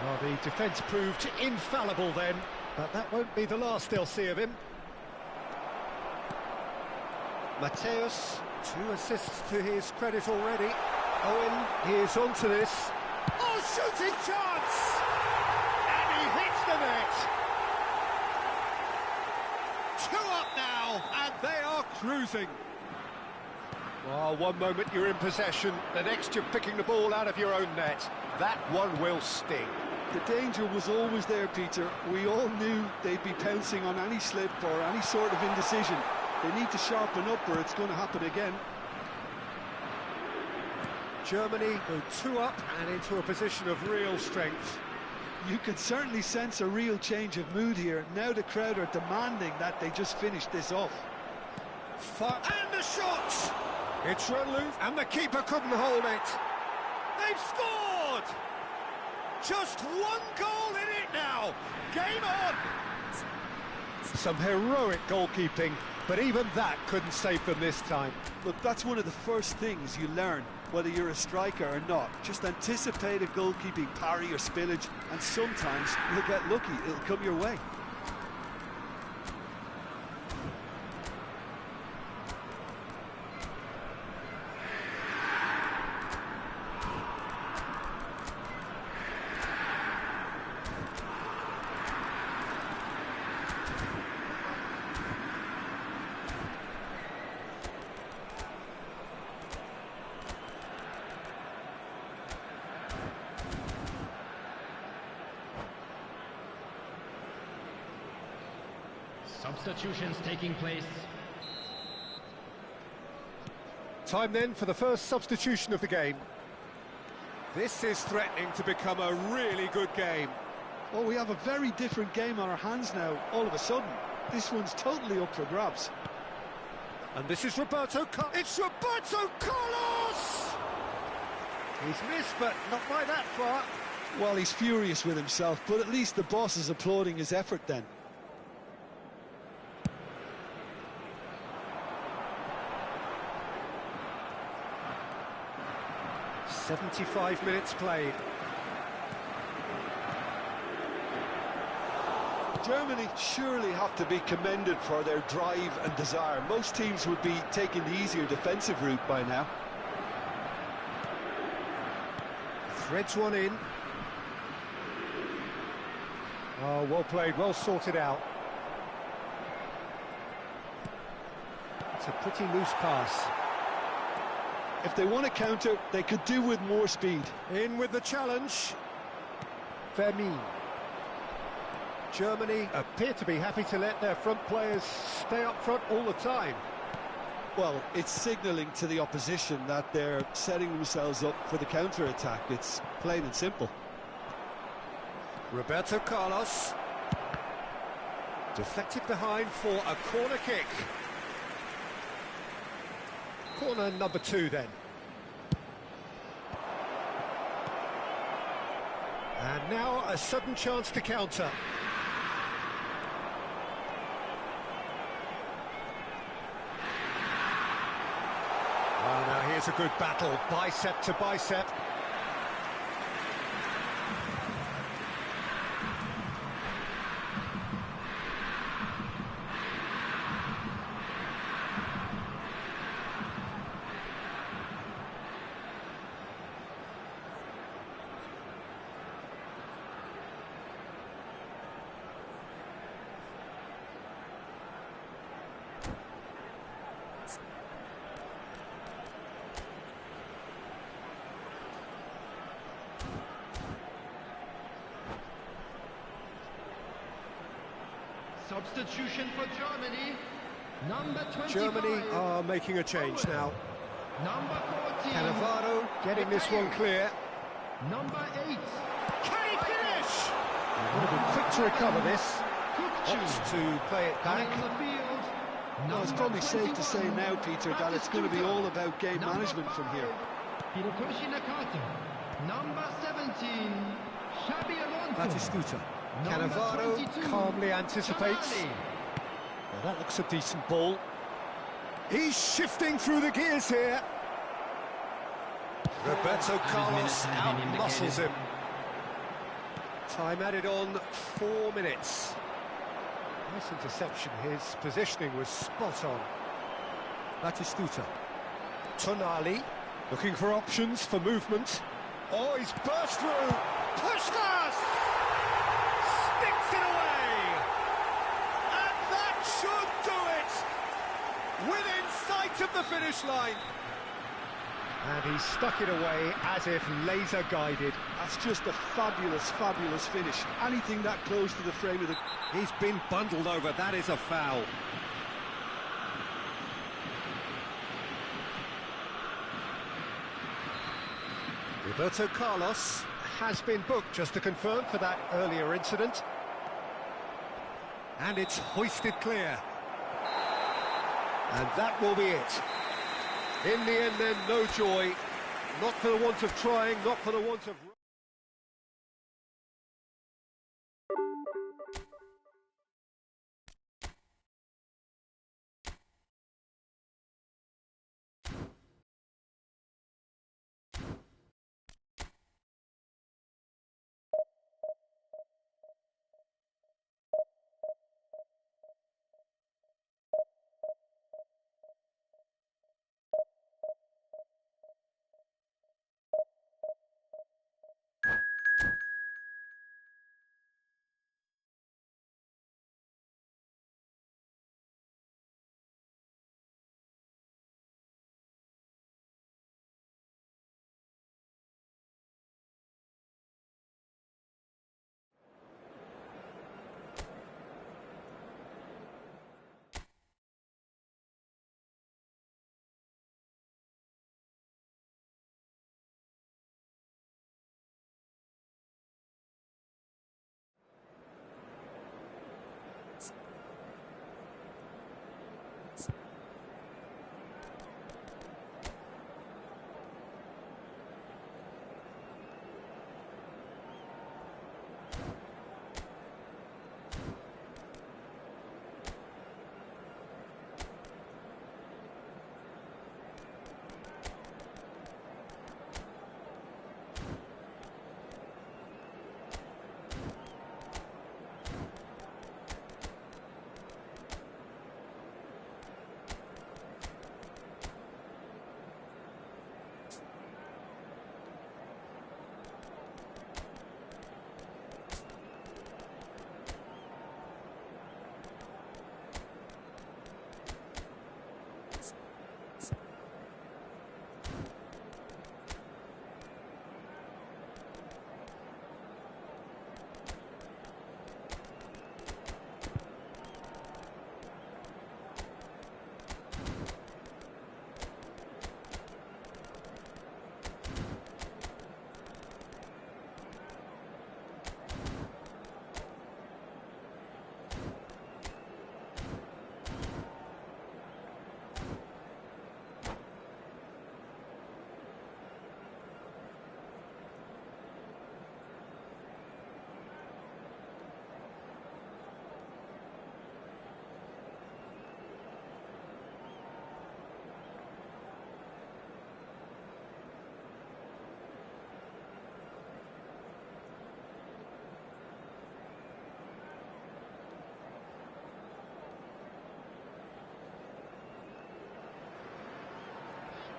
Well, the defence proved infallible then, but that won't be the last they'll see of him. Mateus, 2 assists to his credit already. Owen, he is on to this. Oh, shooting chance! And he hits the net! 2 up now, and they are cruising. Well, one moment you're in possession, the next you're picking the ball out of your own net. That one will sting. The danger was always there, Peter. We all knew they'd be pouncing on any slip or any sort of indecision. They need to sharpen up or it's going to happen again. Germany go 2 up and into a position of real strength. You can certainly sense a real change of mood here. Now the crowd are demanding that they just finish this off. And the shot! It's run loose, and the keeper couldn't hold it. They've scored! Just 1 goal in it now. Game on! Some heroic goalkeeping, but even that couldn't save them this time. Look, that's one of the first things you learn, whether you're a striker or not. Just anticipate a goalkeeping parry or spillage, and sometimes you'll get lucky. It'll come your way. Substitutions taking place. Time then for the first substitution of the game. This is threatening to become a really good game. Well, we have a very different game on our hands now, all of a sudden. This one's totally up for grabs. And this is Roberto Carlos. It's Roberto Carlos! He's missed, but not by that far. Well, he's furious with himself, but at least the boss is applauding his effort then. 75 minutes played. Germany surely have to be commended for their drive and desire. Most teams would be taking the easier defensive route by now. Threads one in. Oh, well played, well sorted out. It's a pretty loose pass. If they want to counter, they could do with more speed. In with the challenge. Vermeer. Germany appear to be happy to let their front players stay up front all the time. Well, it's signalling to the opposition that they're setting themselves up for the counter-attack. It's plain and simple. Roberto Carlos. Deflected behind for a corner kick. Corner number 2 then. And now a sudden chance to counter. Oh, now here's a good battle, bicep to bicep. Substitution for Germany. Number 25. Germany are making a change now. Number 14. Cannavaro getting this one clear. Number 8. Can he finish? Would have been quick to recover this. Opts to play it back. On the field. Well, it's probably safe to say now, Peter, that it's going to be all about game management from here. Hirotoshi Nakata. Number 17. Xabi Alonso. Batistuta. Cannavaro calmly anticipates. Well, that looks a decent ball. He's shifting through the gears here. Roberto Carlos out-muscles him. Time added on 4 minutes. Nice interception. His positioning was spot on. Batistuta. Tonali looking for options for movement. Oh, he's burst through. Puskas! Sticks it away! And that should do it! Within sight of the finish line. And he stuck it away as if laser guided. That's just a fabulous, fabulous finish. Anything that close to the frame of the... He's been bundled over, that is a foul. Roberto Carlos has been booked, just to confirm, for that earlier incident. And it's hoisted clear. And that will be it. In the end then, no joy. Not for the want of trying, not for the want of...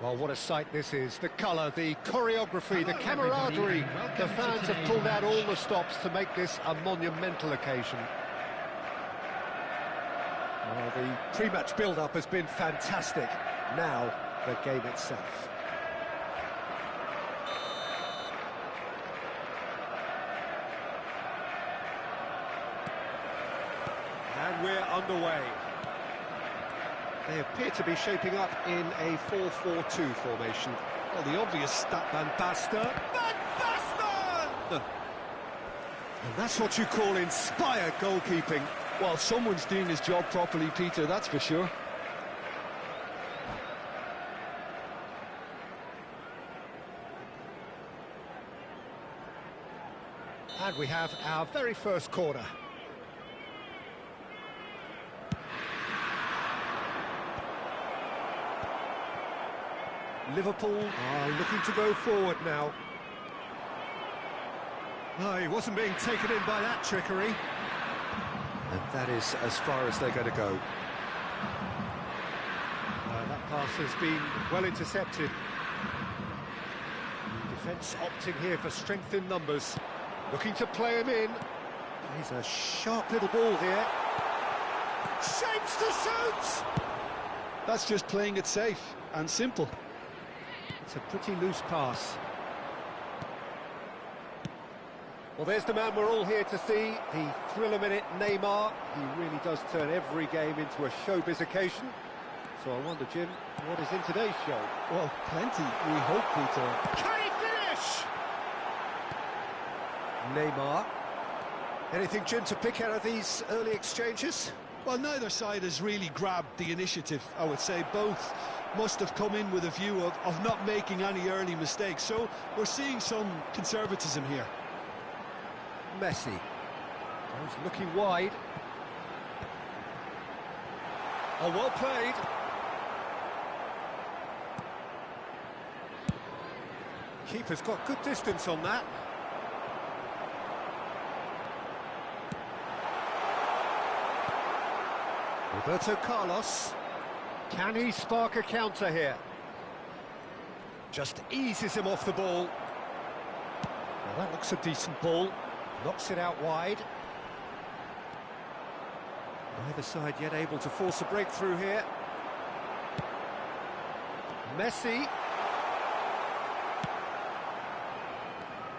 Well, what a sight this is. The colour, the choreography, the camaraderie. The fans have pulled out all the stops to make this a monumental occasion. Well, the pre-match build-up has been fantastic. Now, the game itself. And we're underway. They appear to be shaping up in a 4-4-2 formation. Well, the obvious stat... Van Basten! Van Basten! And that's what you call inspired goalkeeping. Well, someone's doing his job properly, Peter, that's for sure. And we have our very first corner. Liverpool are looking to go forward now. No, he wasn't being taken in by that trickery. And that is as far as they're going to go. That pass has been well intercepted. Defence opting here for strength in numbers. Looking to play him in. He's a sharp little ball here. Shapes to shoot! That's just playing it safe and simple. It's a pretty loose pass. Well, there's the man we're all here to see, the thriller-minute Neymar. He really does turn every game into a showbiz occasion. So I wonder, Jim, what is in today's show? Well, plenty, we hope, Peter. Can he finish? Neymar. Anything, Jim, to pick out of these early exchanges? Well, neither side has really grabbed the initiative, I would say. Both must have come in with a view of not making any early mistakes. So we're seeing some conservatism here. Messi. He's looking wide. Oh, well played. Keeper's got good distance on that. Roberto Carlos. Can he spark a counter here? Just eases him off the ball. Well, that looks a decent ball. Knocks it out wide. Neither side yet able to force a breakthrough here. Messi.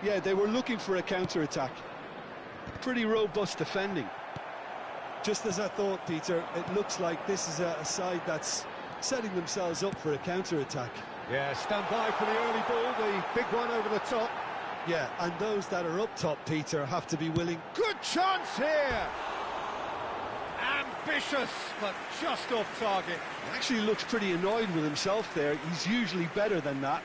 Yeah, they were looking for a counter-attack. Pretty robust defending. Just as I thought, Peter, it looks like this is a side that's setting themselves up for a counter-attack. Yeah, stand by for the early ball, the big one over the top. Yeah, and those that are up top, Peter, have to be willing. Good chance here! Ambitious, but just off target. He actually looks pretty annoyed with himself there. He's usually better than that.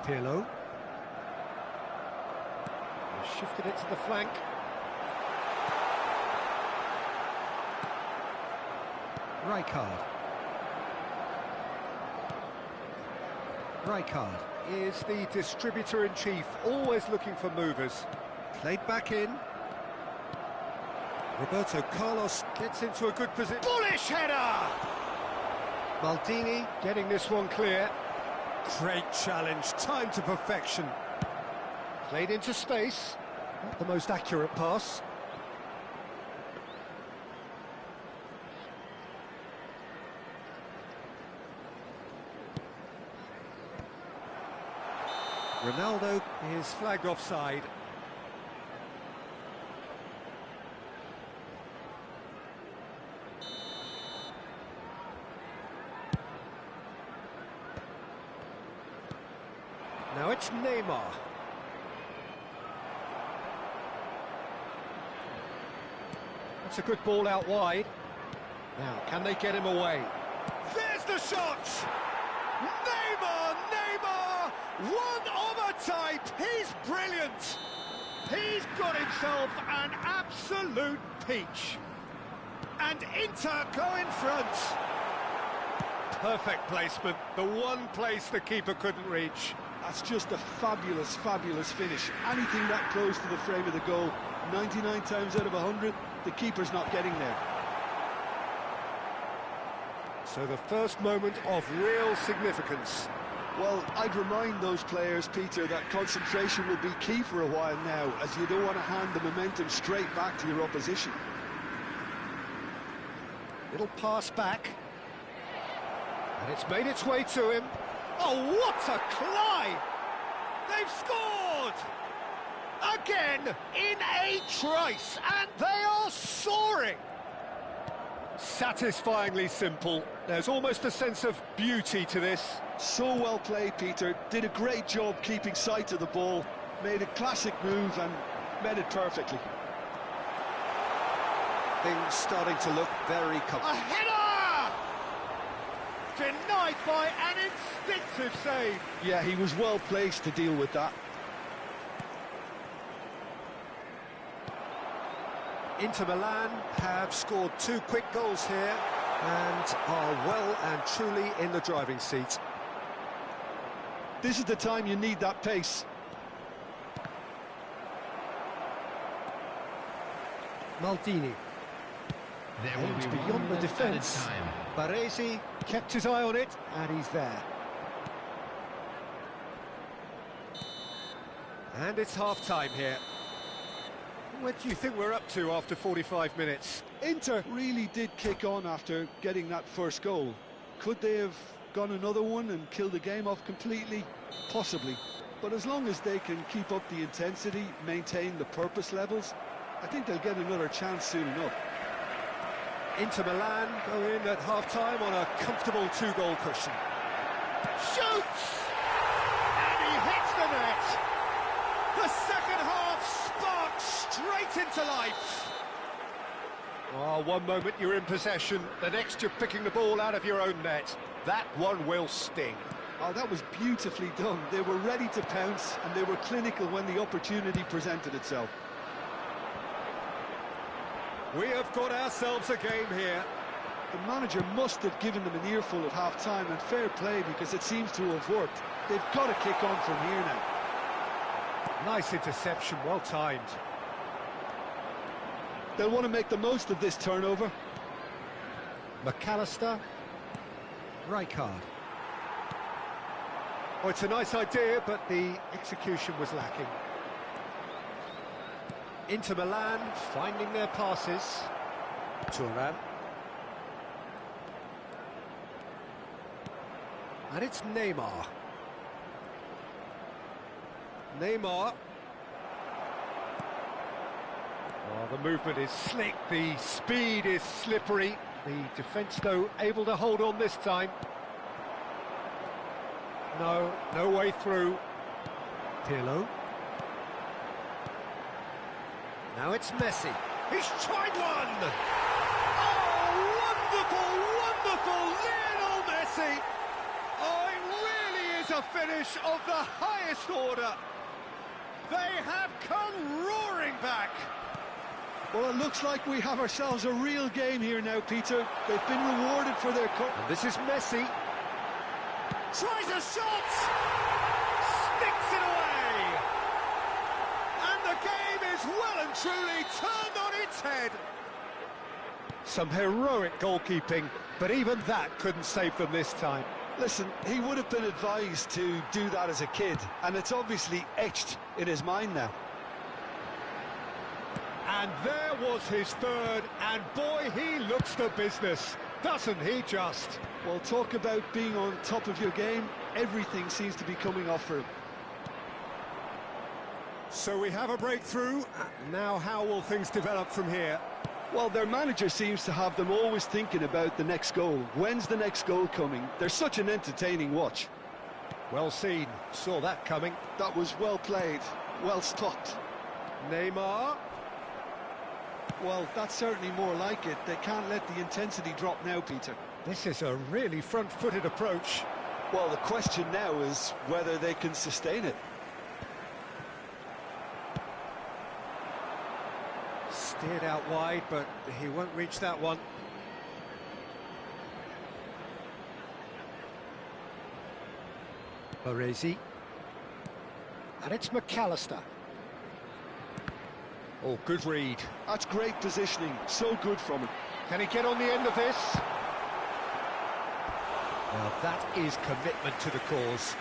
Pirlo. Shifted it to the flank. Rijkaard is the distributor-in-chief, always looking for movers. Played back in. Roberto Carlos gets into a good position. Bullish header! Maldini getting this one clear. Great challenge, time to perfection. Played into space. Not the most accurate pass. Ronaldo is flagged offside. Now it's Neymar. That's a good ball out wide. Now, can they get him away? There's the shot! Neymar! One of a type! He's brilliant! He's got himself an absolute peach. And Inter go in front. Perfect placement, the one place the keeper couldn't reach. That's just a fabulous, fabulous finish. Anything that close to the frame of the goal, 99 times out of 100, the keeper's not getting there. So the first moment of real significance. Well, I'd remind those players, Peter, that concentration will be key for a while now, as you don't want to hand the momentum straight back to your opposition. Little pass back. And it's made its way to him. Oh, what a climb! They've scored! Again, in a trice, and they are soaring! Satisfyingly simple. There's almost a sense of beauty to this. So well played, Peter. Did a great job keeping sight of the ball. Made a classic move and met it perfectly. Things starting to look very comfortable. A header! Denied by an instinctive save. Yeah, he was well placed to deal with that. Inter Milan have scored 2 quick goals here and are well and truly in the driving seat. This is the time you need that pace. Maldini. There will be beyond the defence. Baresi kept his eye on it, and he's there. And it's half-time here. What do you think we're up to after 45 minutes? Inter really did kick on after getting that first goal. Could they have gone another one and killed the game off completely? Possibly. But as long as they can keep up the intensity, maintain the purpose levels, I think they'll get another chance soon enough. Inter Milan go in at half-time on a comfortable two-goal cushion. Shoots! And he hits the net! The second half sparks straight into life! Oh, one moment you're in possession, the next you're picking the ball out of your own net. That one will sting. Oh, that was beautifully done. They were ready to pounce, and they were clinical when the opportunity presented itself. We have got ourselves a game here. The manager must have given them an earful at half-time, and fair play, because it seems to have worked. They've got to kick on from here now. Nice interception, well timed. They'll want to make the most of this turnover. McAllister. Rijkaard. Oh, it's a nice idea, but the execution was lacking. Inter Milan finding their passes. Thuram. And it's Neymar. Neymar. Oh, the movement is slick, the speed is slippery. The defence, though, able to hold on this time. No way through. Pirlo. Now it's Messi. He's tried one! Oh, wonderful, wonderful Lionel Messi! Oh, it really is a finish of the highest order. They have come roaring back. Well, it looks like we have ourselves a real game here now, Peter. They've been rewarded for their And this is Messi. Tries a shot! Sticks it away! And the game is well and truly turned on its head. Some heroic goalkeeping, but even that couldn't save them this time. Listen, he would have been advised to do that as a kid, and it's obviously etched in his mind now. And there was his third, and boy, he looks the business, doesn't he just? Well, talk about being on top of your game. Everything seems to be coming off for him. So we have a breakthrough. Now how will things develop from here? Well, their manager seems to have them always thinking about the next goal. When's the next goal coming? They're such an entertaining watch. Well seen, saw that coming. That was well played, well stopped. Neymar. Well, that's certainly more like it. They can't let the intensity drop now, Peter. This is a really front-footed approach. Well, the question now is whether they can sustain it. Steered out wide, but he won't reach that one. Baresi. And it's McAllister. Oh, good read. That's great positioning, so good from him. Can he get on the end of this? Well, that is commitment to the cause.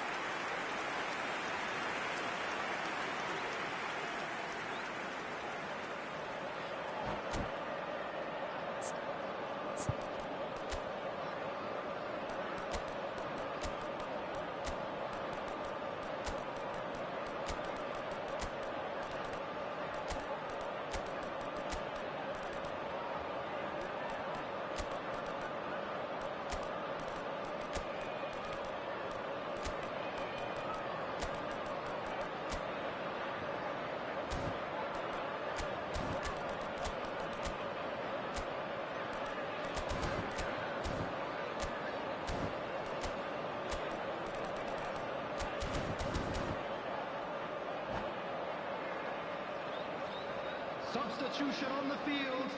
Substitution on the field.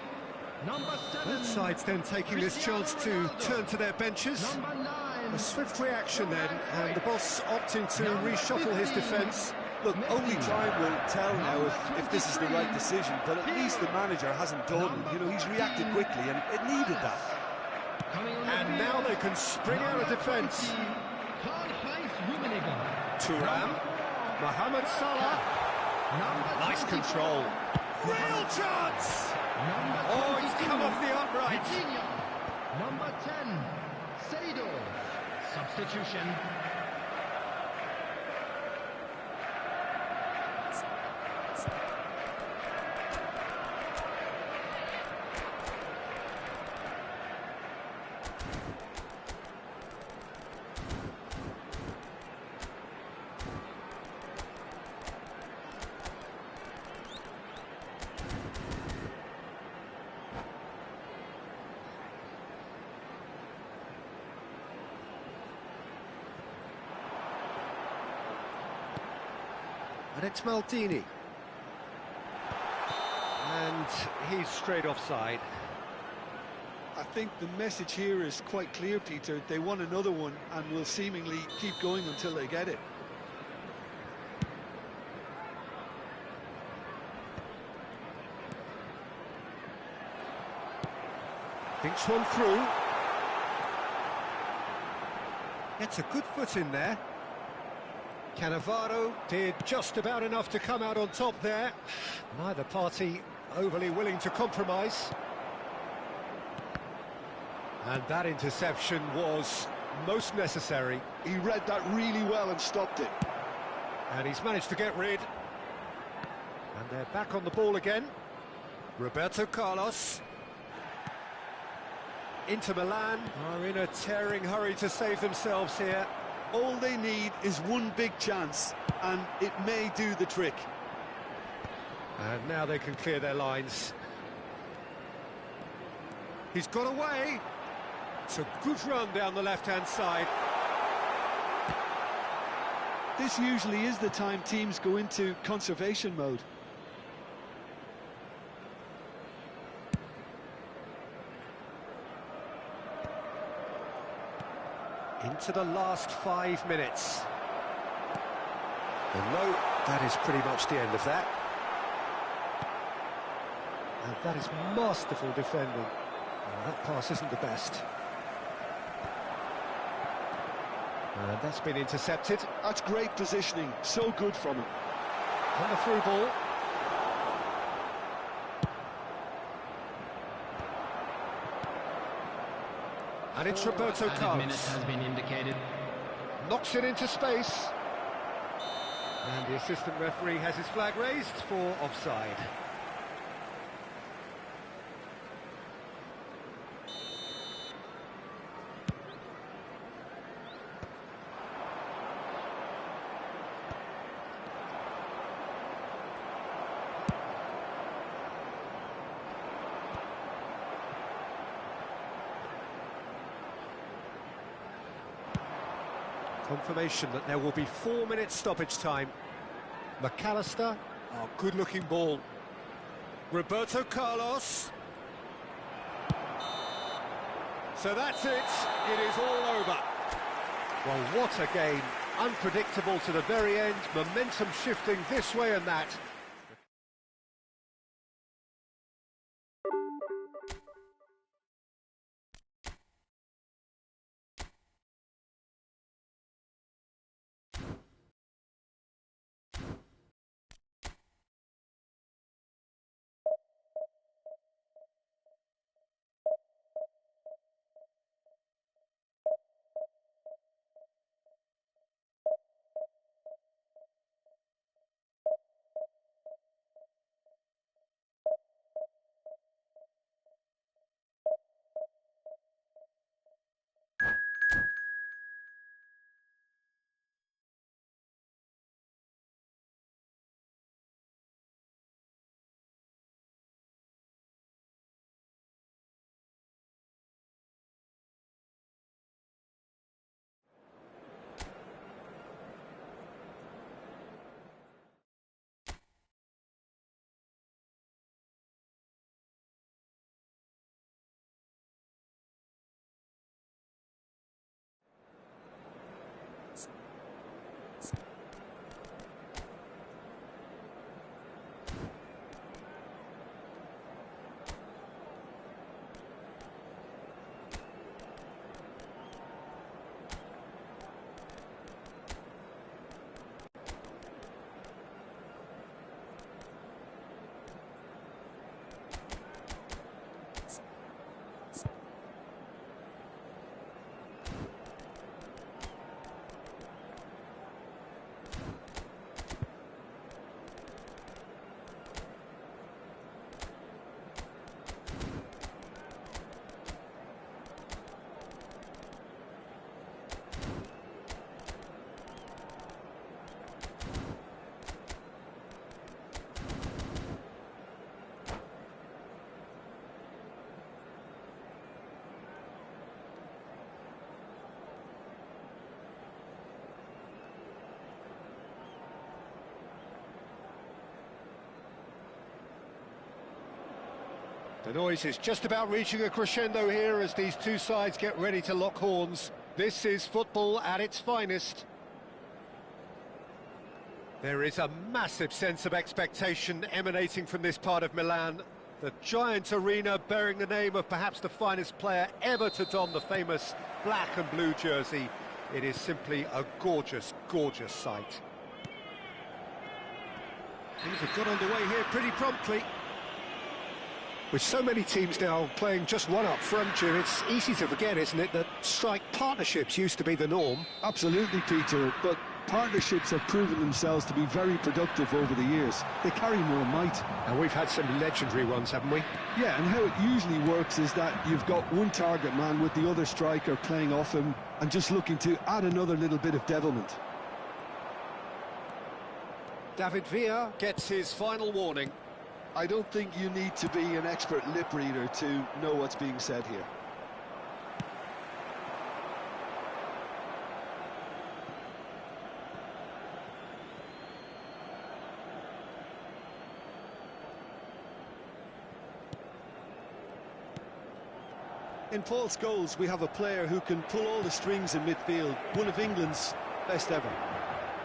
Number 7. Both sides then taking this chance to turn to their benches. Number 9. A swift reaction then, and the boss opting to reshuffle his defence. Look, only time will tell now if this is the right decision, but at least the manager hasn't dawdled. You know, he's reacted quickly, and it needed that. And now they can spring out of defence. Thuram, Mohamed Salah. Nice control. Real chance! Oh, it's come off the upright. Number 10, Seido. Substitution. And it's Maldini. And he's straight offside. I think the message here is quite clear, Peter. They want another one and will seemingly keep going until they get it. Thinks one through. Gets a good foot in there. Cannavaro did just about enough to come out on top there. Neither party overly willing to compromise. And that interception was most necessary. He read that really well and stopped it. And he's managed to get rid. And they're back on the ball again. Roberto Carlos. Inter Milan are in a tearing hurry to save themselves here. All they need is one big chance, and it may do the trick. And now they can clear their lines. He's got away. It's a good run down the left-hand side. This usually is the time teams go into conservation mode. Into the last 5 minutes. And no, that is pretty much the end of that. And that is masterful defending. Well, that pass isn't the best. And that's been intercepted. That's great positioning, so good from him. On the through ball. And it's Roberto Carlos. Minutes has been indicated. Knocks it into space. And the assistant referee has his flag raised for offside. Confirmation that there will be 4 minutes stoppage time. McAllister, oh, good-looking ball. Roberto Carlos. So that's it. It is all over. Well, what a game. Unpredictable to the very end. Momentum shifting this way and that. The noise is just about reaching a crescendo here as these two sides get ready to lock horns. This is football at its finest. There is a massive sense of expectation emanating from this part of Milan. The giant arena bearing the name of perhaps the finest player ever to don the famous black and blue jersey. It is simply a gorgeous, gorgeous sight. Things have got underway here pretty promptly. With so many teams now playing just one up front, Jim, it's easy to forget, isn't it, that strike partnerships used to be the norm. Absolutely, Peter, but partnerships have proven themselves to be very productive over the years. They carry more might. And we've had some legendary ones, haven't we? Yeah, and how it usually works is that you've got one target man with the other striker playing off him and just looking to add another little bit of devilment. David Villa gets his final warning. I don't think you need to be an expert lip reader to know what's being said here. In Paul Scholes, we have a player who can pull all the strings in midfield, one of England's best ever.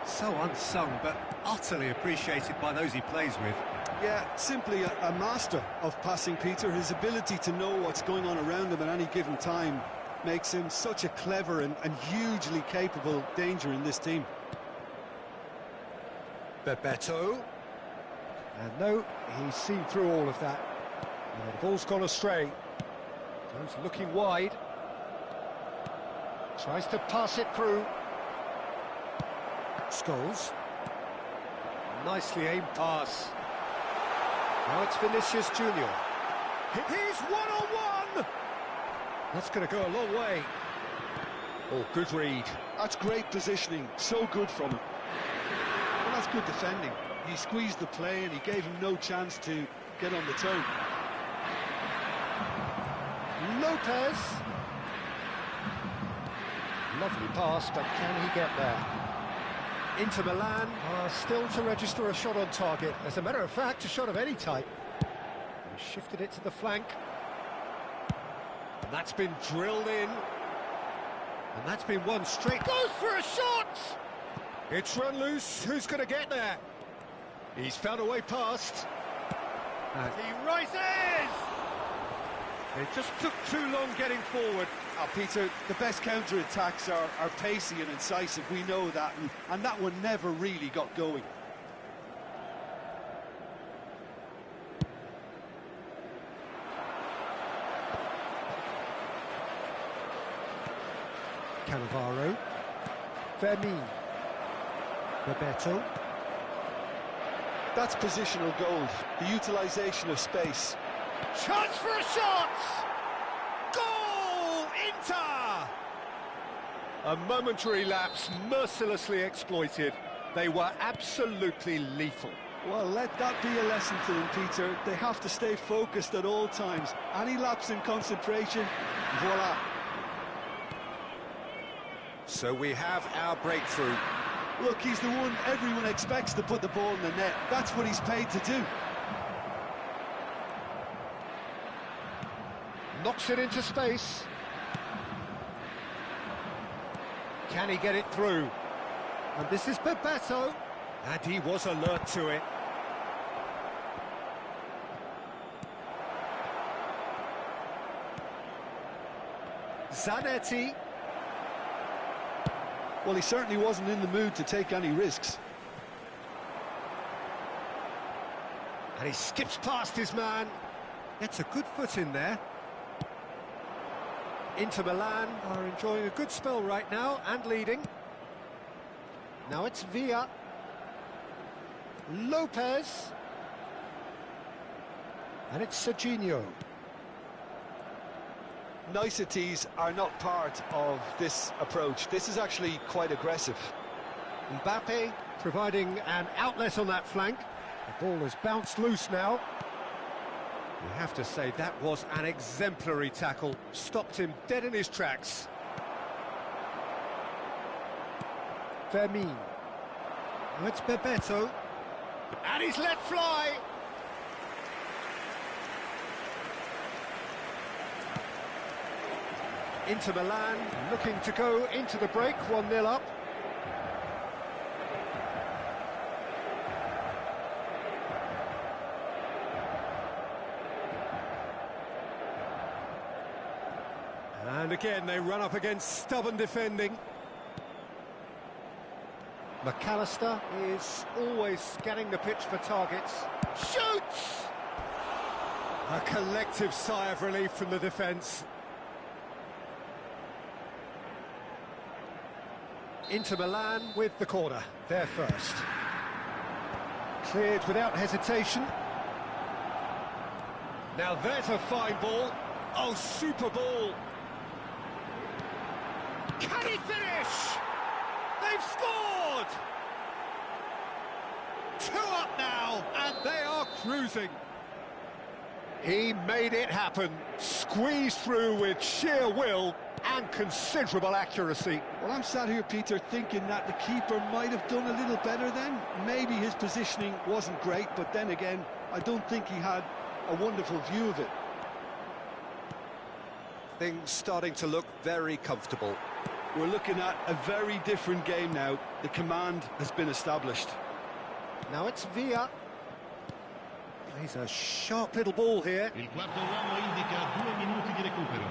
So unsung, but utterly appreciated by those he plays with. Yeah, simply a master of passing, Peter. His ability to know what's going on around him at any given time makes him such a clever and hugely capable danger in this team. Bebeto. And no, he's seen through all of that. And the ball's gone astray. Goes looking wide. Tries to pass it through. Scholes. Nicely aimed pass. Now it's Vinicius Junior. He's one-on-one! That's going to go a long way. Oh, good read. That's great positioning, so good from him. Well, that's good defending. He squeezed the play and he gave him no chance to get on the turn. Lopez. Lovely pass, but can he get there? Inter Milan are still to register a shot on target. As a matter of fact, a shot of any type. He shifted it to the flank. And that's been drilled in. And that's been one straight. Goes for a shot! It's run loose. Who's going to get there? He's found a way past. And he rises! It just took too long getting forward. Oh, Peter, the best counter-attacks are pacey and incisive, we know that, and that one never really got going. Cannavaro. Vermin. Bebeto. That's positional gold, the utilisation of space. Chance for a shot! Goal! Inter! A momentary lapse mercilessly exploited. They were absolutely lethal. Well, let that be a lesson to them, Peter. They have to stay focused at all times. Any lapse in concentration, voila. So we have our breakthrough. Look, he's the one everyone expects to put the ball in the net. That's what he's paid to do. Knocks it into space. Can he get it through? And this is Bebeto. And he was alert to it. Zanetti. Well, he certainly wasn't in the mood to take any risks. And he skips past his man. Gets a good foot in there. Inter Milan are enjoying a good spell right now and leading. Now it's Villa. Lopez. And it's Serginho. Niceties are not part of this approach. This is actually quite aggressive. Mbappe providing an outlet on that flank. The ball has bounced loose now. You have to say that was an exemplary tackle. Stopped him dead in his tracks. Vermin. Now it's Bebeto. And he's let fly. Inter Milan looking to go into the break, 1-0 up. And again, they run up against stubborn defending. McAllister is always scanning the pitch for targets. Shoots! A collective sigh of relief from the defence. Inter Milan with the corner, there first. Cleared without hesitation. Now there's a fine ball. Oh, super ball. Can he finish? They've scored! 2 up now, and they are cruising. He made it happen, squeezed through with sheer will and considerable accuracy. Well, I'm sat here, Peter, thinking that the keeper might have done a little better then. Maybe his positioning wasn't great, but then again, I don't think he had a wonderful view of it. Things starting to look very comfortable. We're looking at a very different game now. The command has been established. Now it's Villa. He's a sharp little ball here. Il quarto uomo indica 2 minuti di recupero.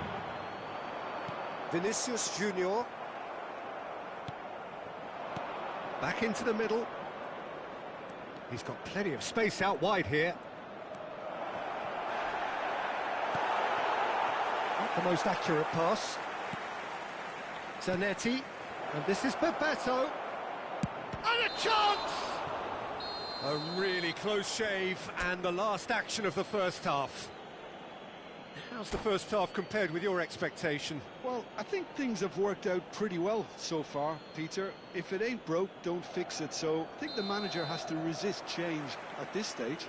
Vinicius Junior. Back into the middle. He's got plenty of space out wide here. Not the most accurate pass. Zanetti, and this is Bebeto. And a chance! A really close shave, and the last action of the first half. How's the first half compared with your expectation? Well, I think things have worked out pretty well so far, Peter. If it ain't broke, don't fix it. So I think the manager has to resist change at this stage.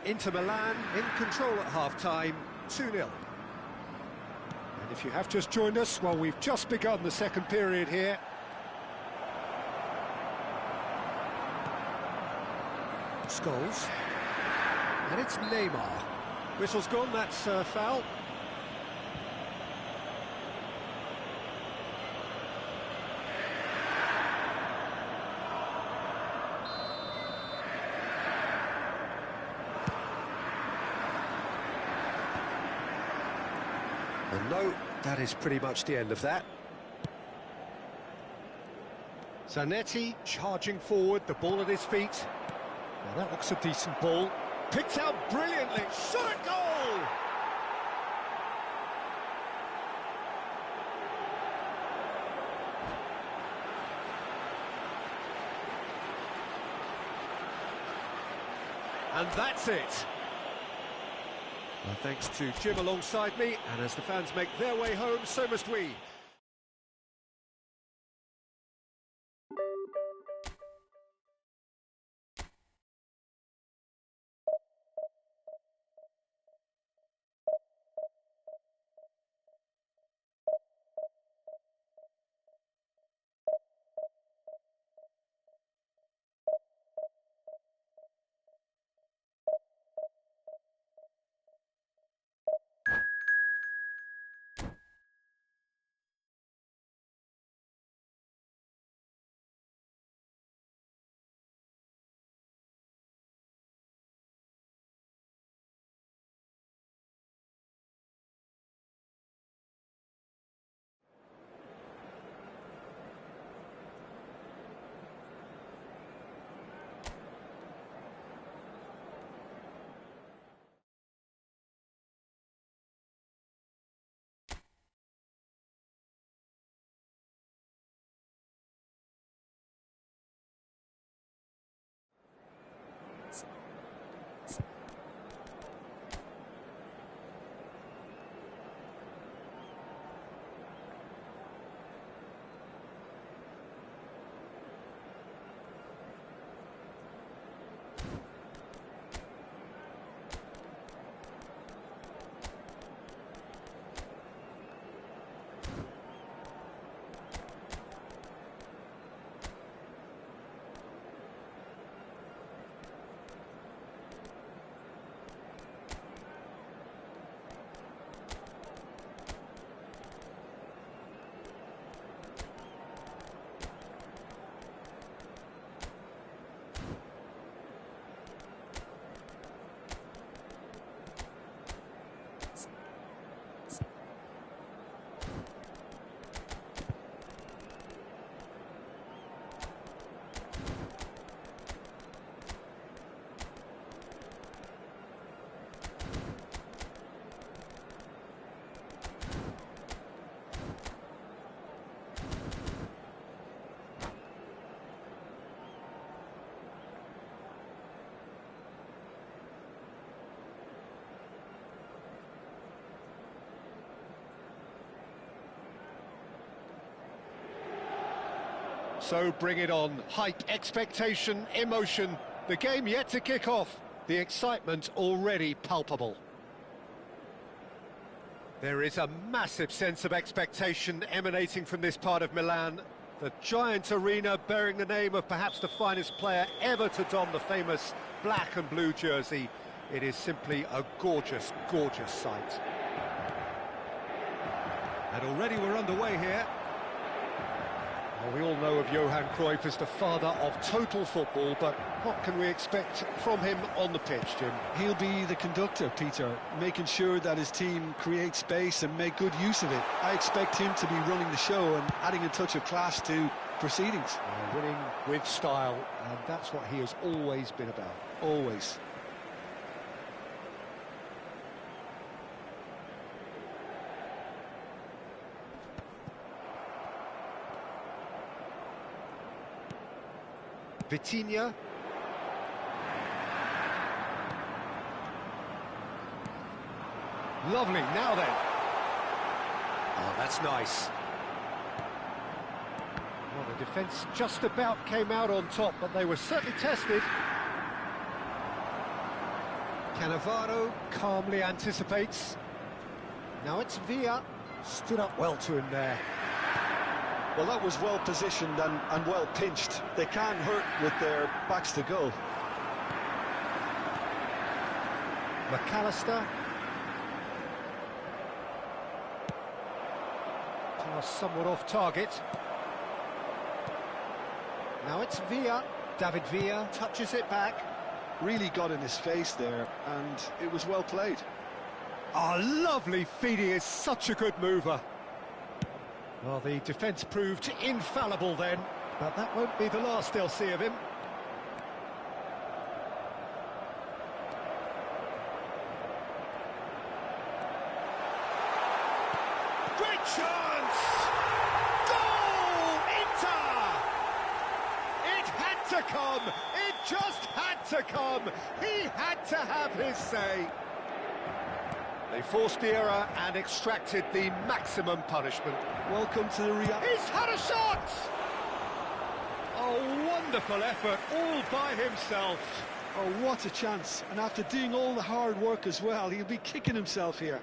Inter Milan in control at half-time, 2-0. And if you have just joined us, well, we've just begun the second period here. Scholes. And it's Neymar. Whistle's gone, that's foul. And no, that is pretty much the end of that. Zanetti charging forward, the ball at his feet. Now that looks a decent ball. Picked out brilliantly. Shot at goal! And that's it. Well, thanks to Jim alongside me, and as the fans make their way home, so must we. So bring it on. Hype, expectation, emotion. The game yet to kick off. The excitement already palpable. There is a massive sense of expectation emanating from this part of Milan. The giant arena bearing the name of perhaps the finest player ever to don the famous black and blue jersey. It is simply a gorgeous, gorgeous sight. And already we're underway here. Well, we all know of Johan Cruyff as the father of total football, but what can we expect from him on the pitch, Jim? He'll be the conductor, Peter, making sure that his team create space and make good use of it. I expect him to be running the show and adding a touch of class to proceedings. Winning with style, and that's what he has always been about. Always. Vitinha. Lovely, now then. Oh, that's nice. Well, the defence just about came out on top, but they were certainly tested. Cannavaro calmly anticipates. Now it's Villa. Stood up well to him there. Well, that was well positioned and well pinched. They can't hurt with their backs to goal. McAllister. Pass somewhat off target. Now it's Villa. David Villa touches it back. Really got in his face there, and it was well played. Oh, lovely feed. He is such a good mover. Well, the defence proved infallible then, but that won't be the last they'll see of him. Great chance! Goal! Inter! It had to come! It just had to come! He had to have his say! They forced the error and extracted the maximum punishment. Welcome to the Real. He's had a shot! A wonderful effort, all by himself. Oh, what a chance. And after doing all the hard work as well, he'll be kicking himself here.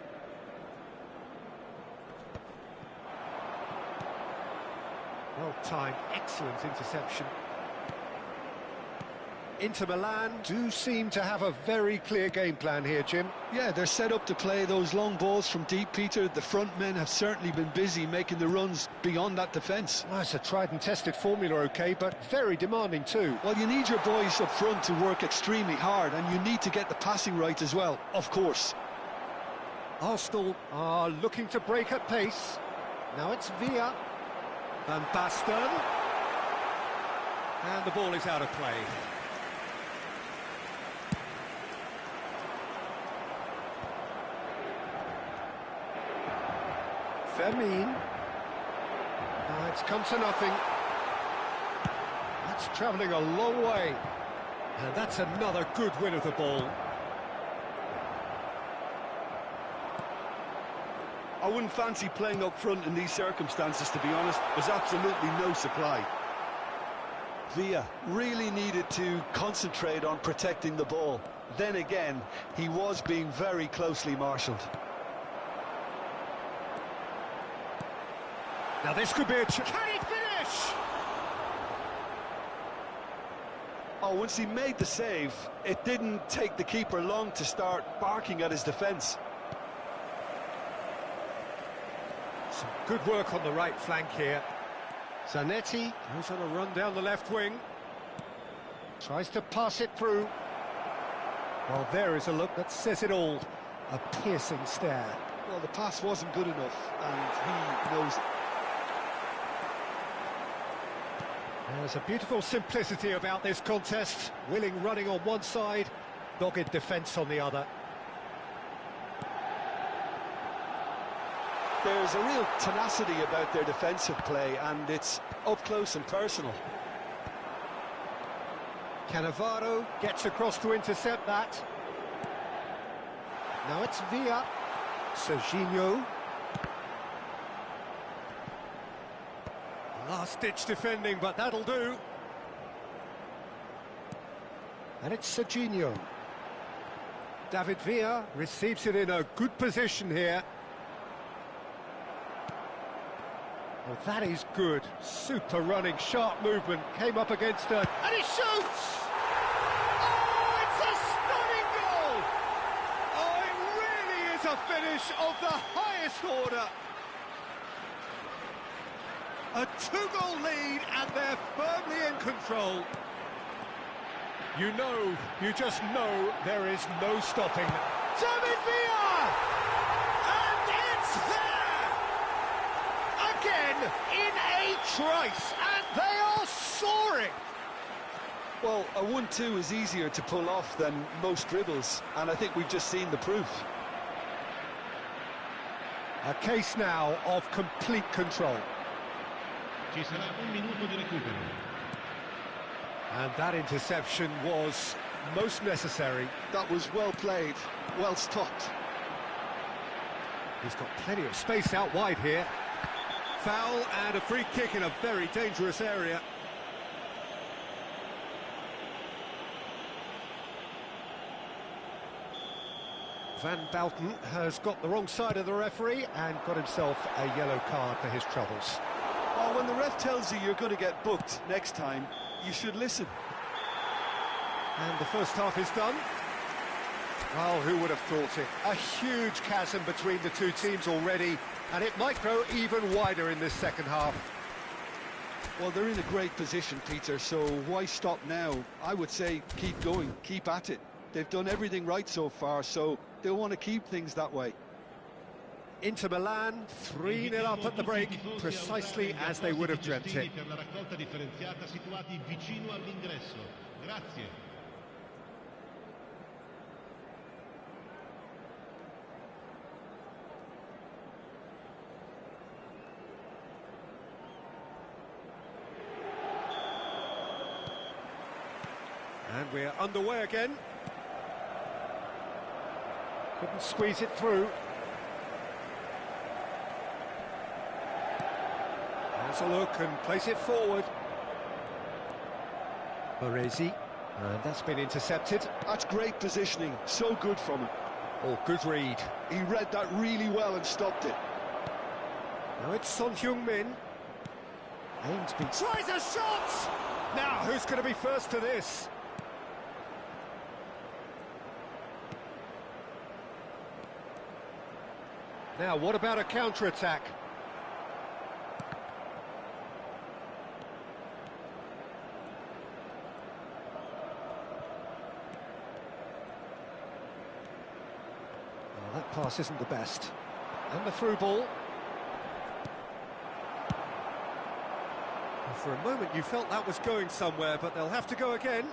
Well timed, excellent interception. Inter Milan do seem to have a very clear game plan here, Jim. Yeah, they're set up to play those long balls from deep, Peter. The front men have certainly been busy making the runs beyond that defence. Well, it's a tried and tested formula, OK, but very demanding too. Well, you need your boys up front to work extremely hard, and you need to get the passing right as well, of course. Arsenal are looking to break at pace. Now it's Villa. Van Basten. And the ball is out of play. Fermin. It's come to nothing. That's travelling a long way. And that's another good win of the ball. I wouldn't fancy playing up front in these circumstances, to be honest. There's absolutely no supply. Villa really needed to concentrate on protecting the ball. Then again, he was being very closely marshalled. Now this could be a can he finish? Oh, once he made the save, it didn't take the keeper long to start barking at his defence. Some good work on the right flank here. Zanetti goes on a run down the left wing. Tries to pass it through. Well, there is a look that says it all. A piercing stare. Well, the pass wasn't good enough, and he knows it. There's a beautiful simplicity about this contest. Willing running on one side, dogged defence on the other. There's a real tenacity about their defensive play, and it's up close and personal. Cannavaro gets across to intercept that. Now it's Villa. Serginho. Last-ditch defending, but that'll do. And it's Serginho. David Villa receives it in a good position here. Well, that is good. Super running, sharp movement. Came up against her, and he shoots! Oh, it's a stunning goal! Oh, it really is a finish of the highest order. A two-goal lead, and they're firmly in control. You just know there is no stopping. David Villa! And it's there! Again, in a trice, and they are soaring! Well, a 1-2 is easier to pull off than most dribbles, and I think we've just seen the proof. A case now of complete control. Ci sarà un minuto di recupero. And that interception was most necessary. That was well played, well stopped. He's got plenty of space out wide here. Foul and a free kick in a very dangerous area. Van Bouten has got the wrong side of the referee and got himself a yellow card for his troubles. Well, when the ref tells you you're going to get booked next time, you should listen. And the first half is done. Well, who would have thought it? A huge chasm between the two teams already, and it might grow even wider in this second half. Well, they're in a great position, Peter, so why stop now? I would say keep going, keep at it. They've done everything right so far, so they'll want to keep things that way. Inter Milan, 3-0 up at the break, precisely as they would have dreamt it. And we're underway again. Couldn't squeeze it through. Has a look and place it forward. Baresi, and that's been intercepted. That's great positioning, so good from him. Oh, good read. He read that really well and stopped it. Now it's Son Heung-min. Ainsby tries a shot! Now, who's going to be first to this? Now, what about a counter-attack? Well, that pass isn't the best. And the through ball. Well, for a moment you felt that was going somewhere, but they'll have to go again.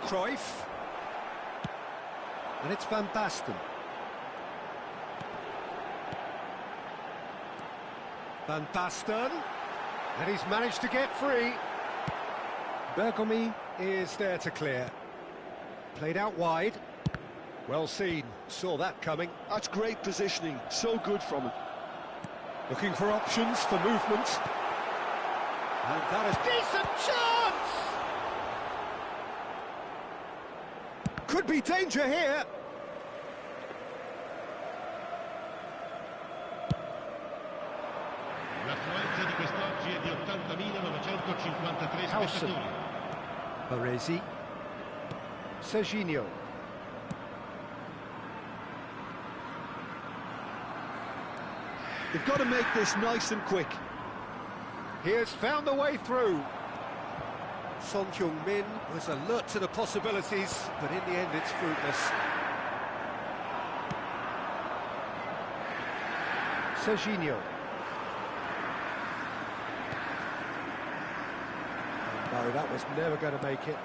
Cruyff. And it's Van Basten. Van Basten. And he's managed to get free. Bergomi is there to clear. Played out wide. Well seen. Saw that coming. That's great positioning. So good from him. Looking for options for movement. And that is decent chance! Could be danger here. L'affluenza di quest'oggi è di 80.953 spettatori. Baresi. Serginho. They've got to make this nice and quick. He has found the way through. Son Heung-min was alert to the possibilities, but in the end it's fruitless. Serginho. No, that was never going to make it.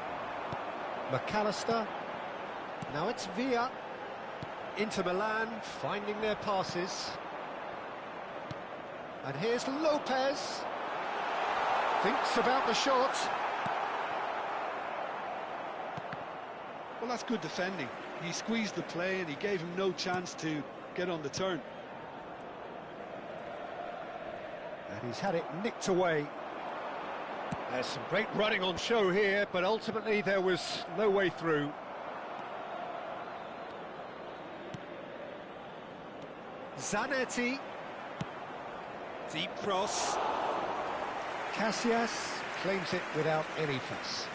McAllister. Now it's Villa. Inter Milan finding their passes. And here's Lopez. Thinks about the shot. Well, that's good defending. He squeezed the play and he gave him no chance to get on the turn. He's had it nicked away. There's some great running on show here, but ultimately there was no way through. Zanetti. Deep cross. Casillas claims it without any fuss.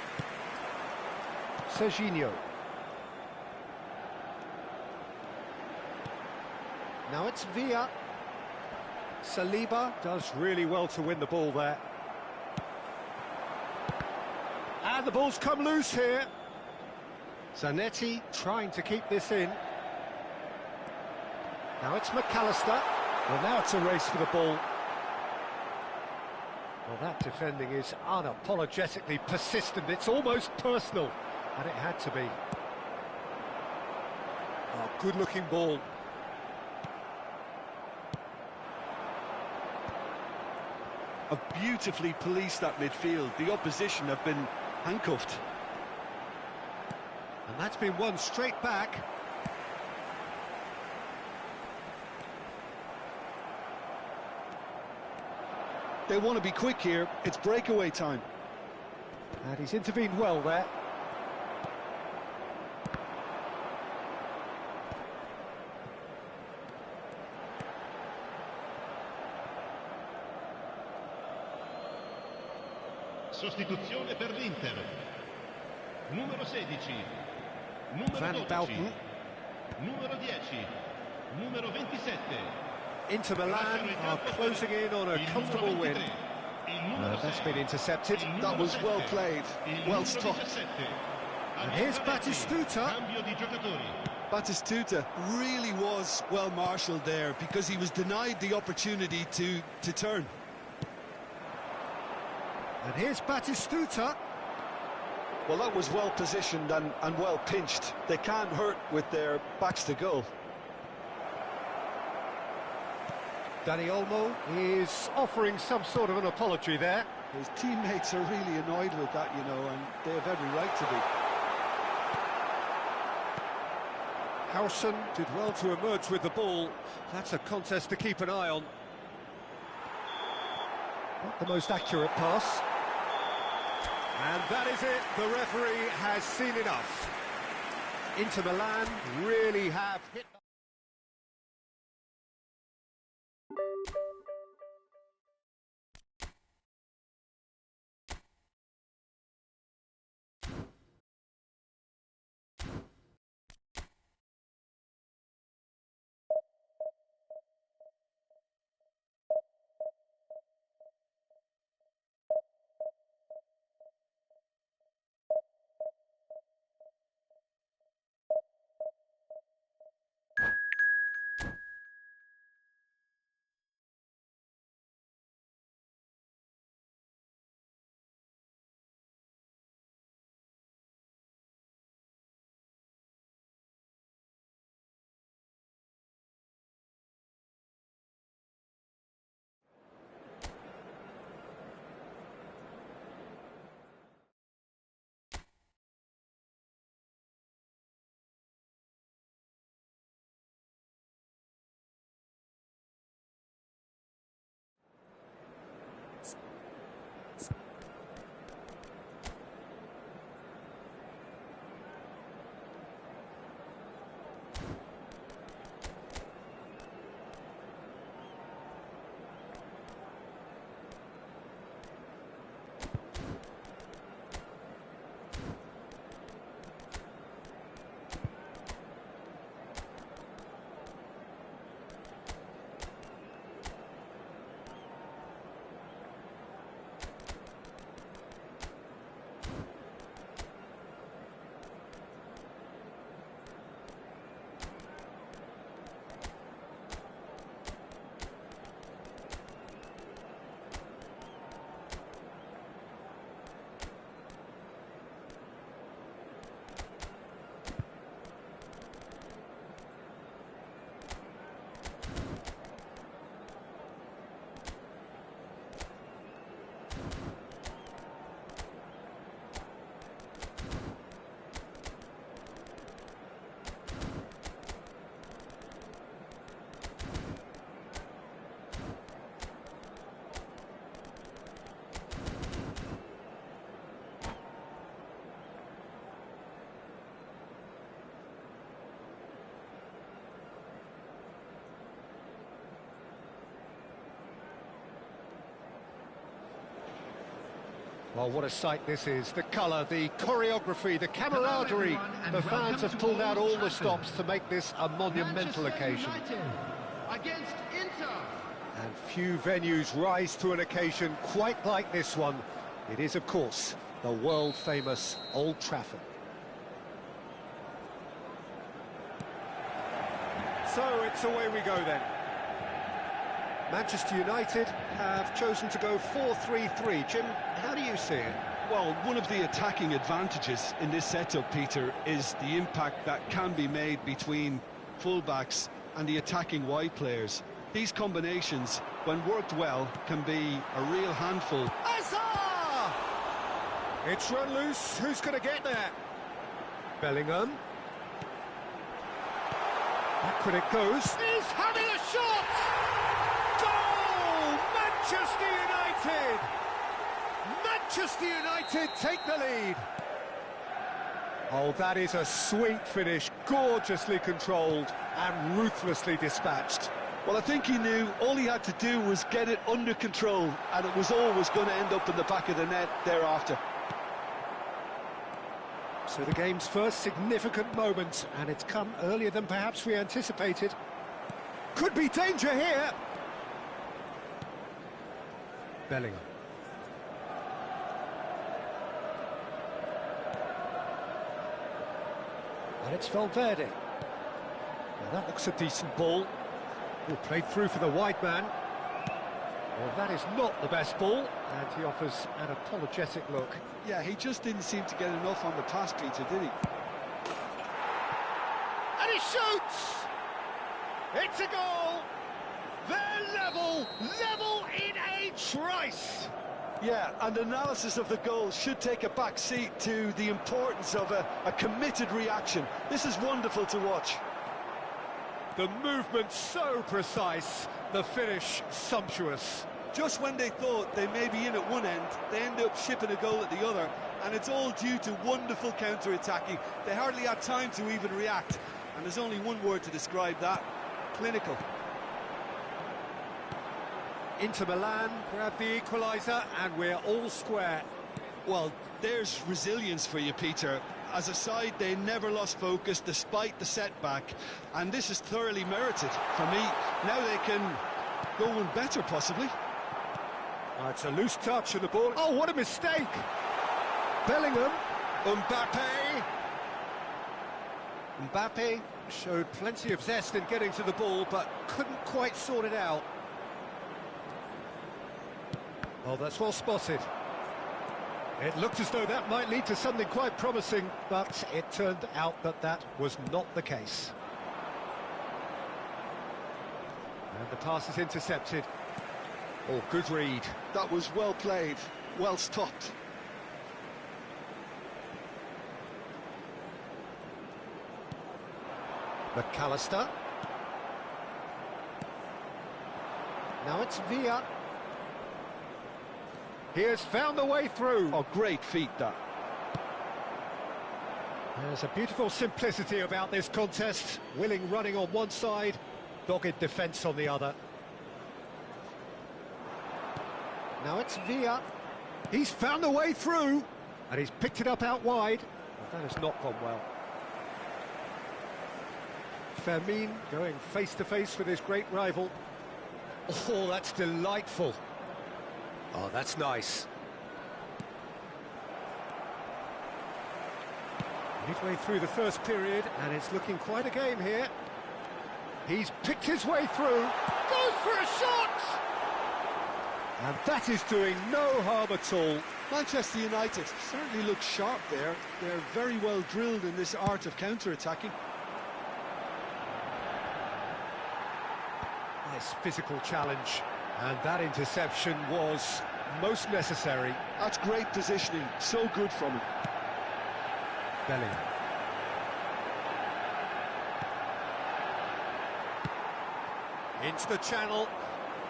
Serginho. Now it's Villa. Saliba does really well to win the ball there. And the ball's come loose here. Zanetti trying to keep this in. Now it's McAllister. Well, now it's a race for the ball. Well, that defending is unapologetically persistent. It's almost personal, and it had to be. Oh, good-looking ball. Have beautifully policed that midfield. The opposition have been handcuffed. And that's been won straight back. They want to be quick here. It's breakaway time. And he's intervened well there. Sostituzione per l'Inter. Numero 16. Numero Van 12. Bouten. Numero 10. Numero 27. Inter Milan are closing in on a comfortable win. That's been intercepted. That was well played, well stopped. And here's Batistuta. Batistuta really was well marshalled there because he was denied the opportunity to turn. And here's Batistuta. Well, that was well positioned and well pinched. They can't hurt with their backs to goal. Dani Olmo is offering some sort of an apology there. His teammates are really annoyed with that, you know, and they have every right to be. Howson did well to emerge with the ball. That's a contest to keep an eye on. Not the most accurate pass. And that is it. The referee has seen enough. Inter Milan really have hit... Well, what a sight this is. The colour, the choreography, the camaraderie. Hello, everyone, and The fans welcome have to pulled out Old all the Trafford. stops to make this a monumental Manchester occasion. United against Inter. And few venues rise to an occasion quite like this one. It is, of course, the world-famous Old Trafford. So it's away we go then. Manchester United have chosen to go 4-3-3. Jim, how do you see it? Well, one of the attacking advantages in this setup, Peter, is the impact that can be made between fullbacks and the attacking wide players. These combinations, when worked well, can be a real handful. Azar! It's run loose. Who's going to get there? Bellingham. Backward it goes. He's having a shot! Goal! Manchester United! Manchester United take the lead. Oh, that is a sweet finish, gorgeously controlled and ruthlessly dispatched. Well, I think he knew all he had to do was get it under control, and it was always going to end up in the back of the net thereafter. So the game's first significant moment, and it's come earlier than perhaps we anticipated. Could be danger here. Bellingham. And it's Valverde. Now that looks a decent ball. Oh, played through for the wide man. Well, that is not the best ball, and he offers an apologetic look. Yeah, he just didn't seem to get enough on the pass, Peter, did he? And he shoots! It's a goal! They're level in a trice! Yeah, and analysis of the goal should take a back seat to the importance of a committed reaction. This is wonderful to watch. The movement so precise, the finish sumptuous. Just when they thought they may be in at one end, they end up shipping a goal at the other, and it's all due to wonderful counter-attacking. They hardly had time to even react, and there's only one word to describe that: clinical. Inter Milan grab the equaliser, and we're all square. Well, there's resilience for you, Peter. As a side, they never lost focus despite the setback, and this is thoroughly merited for me. Now they can go one better, possibly. Oh, it's a loose touch of the ball. Oh, what a mistake! Bellingham, Mbappe. Mbappe showed plenty of zest in getting to the ball, but couldn't quite sort it out. Oh, that's well spotted. It looked as though that might lead to something quite promising, but it turned out that that was not the case. And the pass is intercepted. Oh, good read. That was well played, well stopped. McAllister. Now it's Villa. He has found the way through. Oh, great feat, that. There's a beautiful simplicity about this contest. Willing running on one side, dogged defence on the other. Now it's Villa. He's found the way through, and he's picked it up out wide. That has not gone well. Fermin going face-to-face with his great rival. Oh, that's delightful. Oh, that's nice. Midway through the first period, and it's looking quite a game here. He's picked his way through. Goes for a shot! And that is doing no harm at all. Manchester United certainly look sharp there. They're very well drilled in this art of counter-attacking. Nice physical challenge. And that interception was most necessary. That's great positioning, so good from him. Bellingham. Into the channel.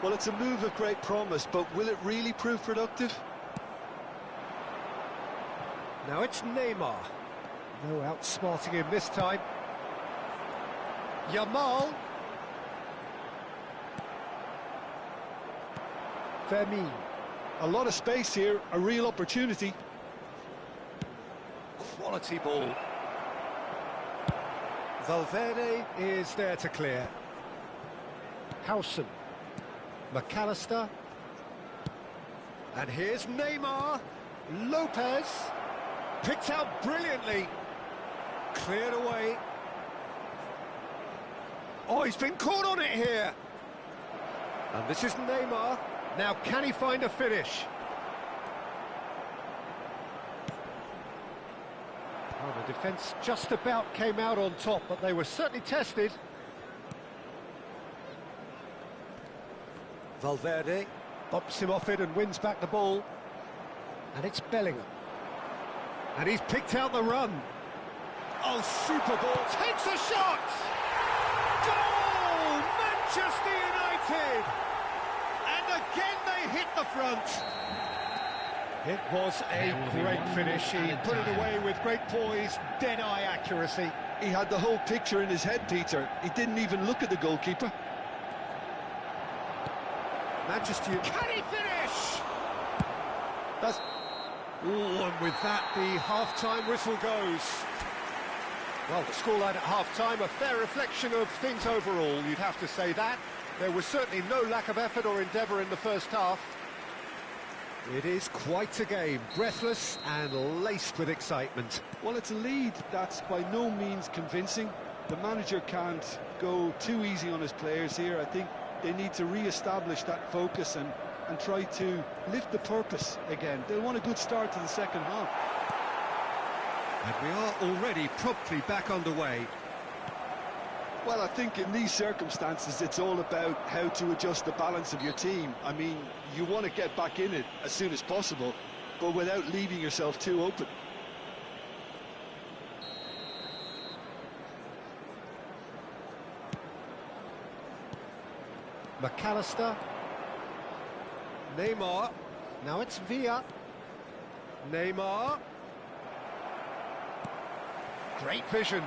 Well, it's a move of great promise, but will it really prove productive? Now it's Neymar. No outsmarting him this time. Yamal. Fermin. A lot of space here, a real opportunity. Quality ball. Valverde is there to clear. Howson. McAllister. And here's Neymar. Lopez. Picked out brilliantly. Cleared away. Oh, he's been caught on it here. And this is Neymar. Now, can he find a finish? Oh, the defence just about came out on top, but they were certainly tested. Valverde bumps him off it and wins back the ball. And it's Bellingham. And he's picked out the run. Oh, super ball. Takes a shot! Goal! Manchester United! And again they hit the front. It was a great finish. He put it away with great poise, dead-eye accuracy. He had the whole picture in his head, Peter. He didn't even look at the goalkeeper. Manchester United. Can he finish? That's... Oh, and with that, the half-time whistle goes. Well, the scoreline at half-time, a fair reflection of things overall, you'd have to say that. There was certainly no lack of effort or endeavour in the first half. It is quite a game, breathless and laced with excitement. Well, it's a lead that's by no means convincing. The manager can't go too easy on his players here. I think they need to re-establish that focus and try to lift the purpose again. They'll want a good start to the second half. And we are already promptly back underway. Well, I think in these circumstances, it's all about how to adjust the balance of your team. I mean, you want to get back in it as soon as possible, but without leaving yourself too open. McAllister. Neymar. Now it's Villa. Neymar. Great vision.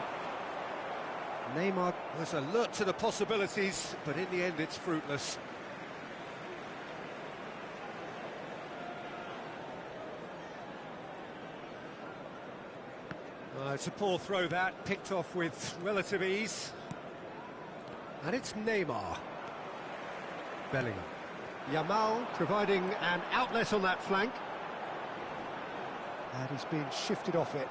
Neymar was alert to the possibilities, but in the end it's fruitless. It's a poor throw that, picked off with relative ease. And it's Neymar. Bellingham. Yamal providing an outlet on that flank. And he's being shifted off it.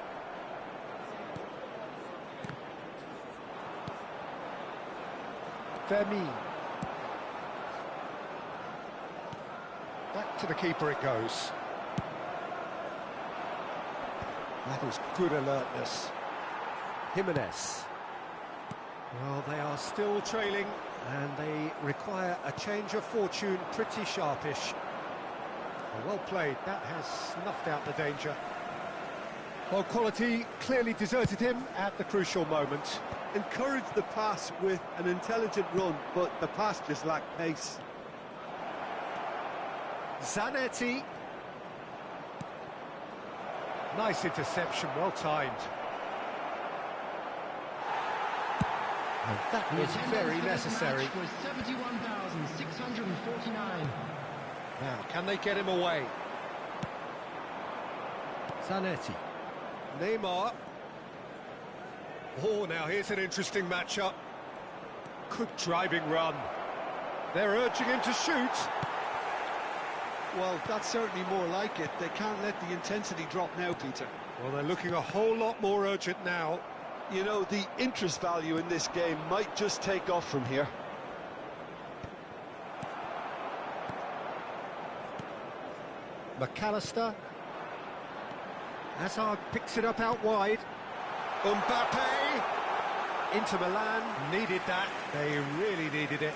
Fermin. Back to the keeper it goes. That is good alertness. Jimenez. Well, they are still trailing, and they require a change of fortune, pretty sharpish. Well played, that has snuffed out the danger. Well, quality clearly deserted him at the crucial moment. Encouraged the pass with an intelligent run, but the pass just lacked pace. Zanetti. Nice interception, well timed. And that was very necessary. Was 71,649. Now, can they get him away? Zanetti. Neymar. Oh, now here's an interesting matchup. Good driving run. They're urging him to shoot. Well, that's certainly more like it. They can't let the intensity drop now, Peter. Well, they're looking a whole lot more urgent now. You know, the interest value in this game might just take off from here. McAllister. Hazard picks it up out wide. Mbappe. Inter Milan needed that. They really needed it.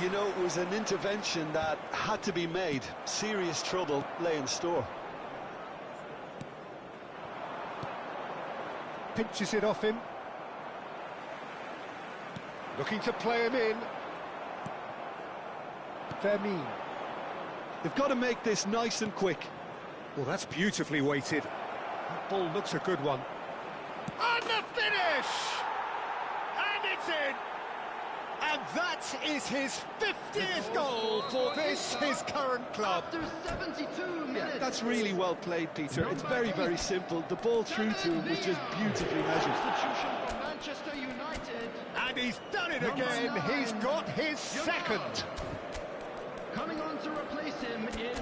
You know, it was an intervention that had to be made. Serious trouble lay in store. Pinches it off him. Looking to play him in. Fermin. They've got to make this nice and quick. Well, that's beautifully weighted. That ball looks a good one. And the finish! And it's in! And that is his 50th goal for this, his current club. After 72 minutes. That's really well played, Peter. It's very, very simple. The ball through to him was just beautifully measured. Substitution for Manchester United. And he's done it again. He's got his second. Coming on to replace him is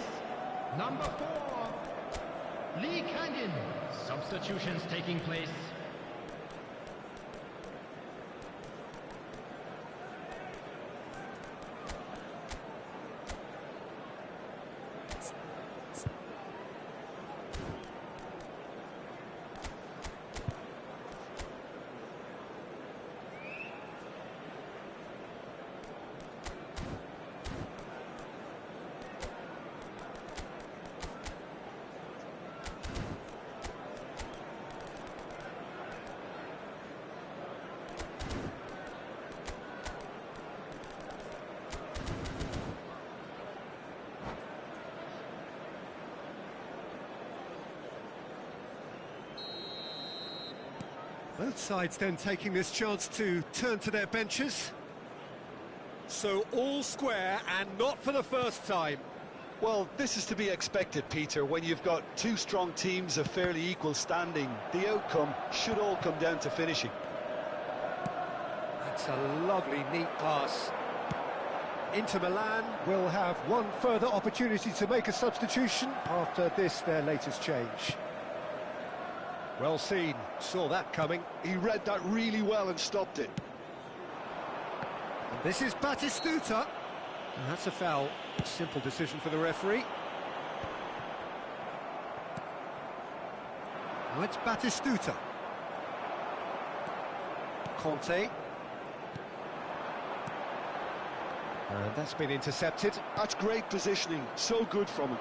number 4, Lee Canyon. Substitutions taking place. Both sides then taking this chance to turn to their benches. So all square and not for the first time. Well, this is to be expected, Peter. When you've got two strong teams of fairly equal standing, the outcome should all come down to finishing. That's a lovely, neat pass. Inter Milan will have one further opportunity to make a substitution after this, their latest change. Well seen, saw that coming. He read that really well and stopped it. And this is Batistuta. And that's a foul. Simple decision for the referee. Now it's Batistuta. Conte. And that's been intercepted. That's great positioning, so good from him.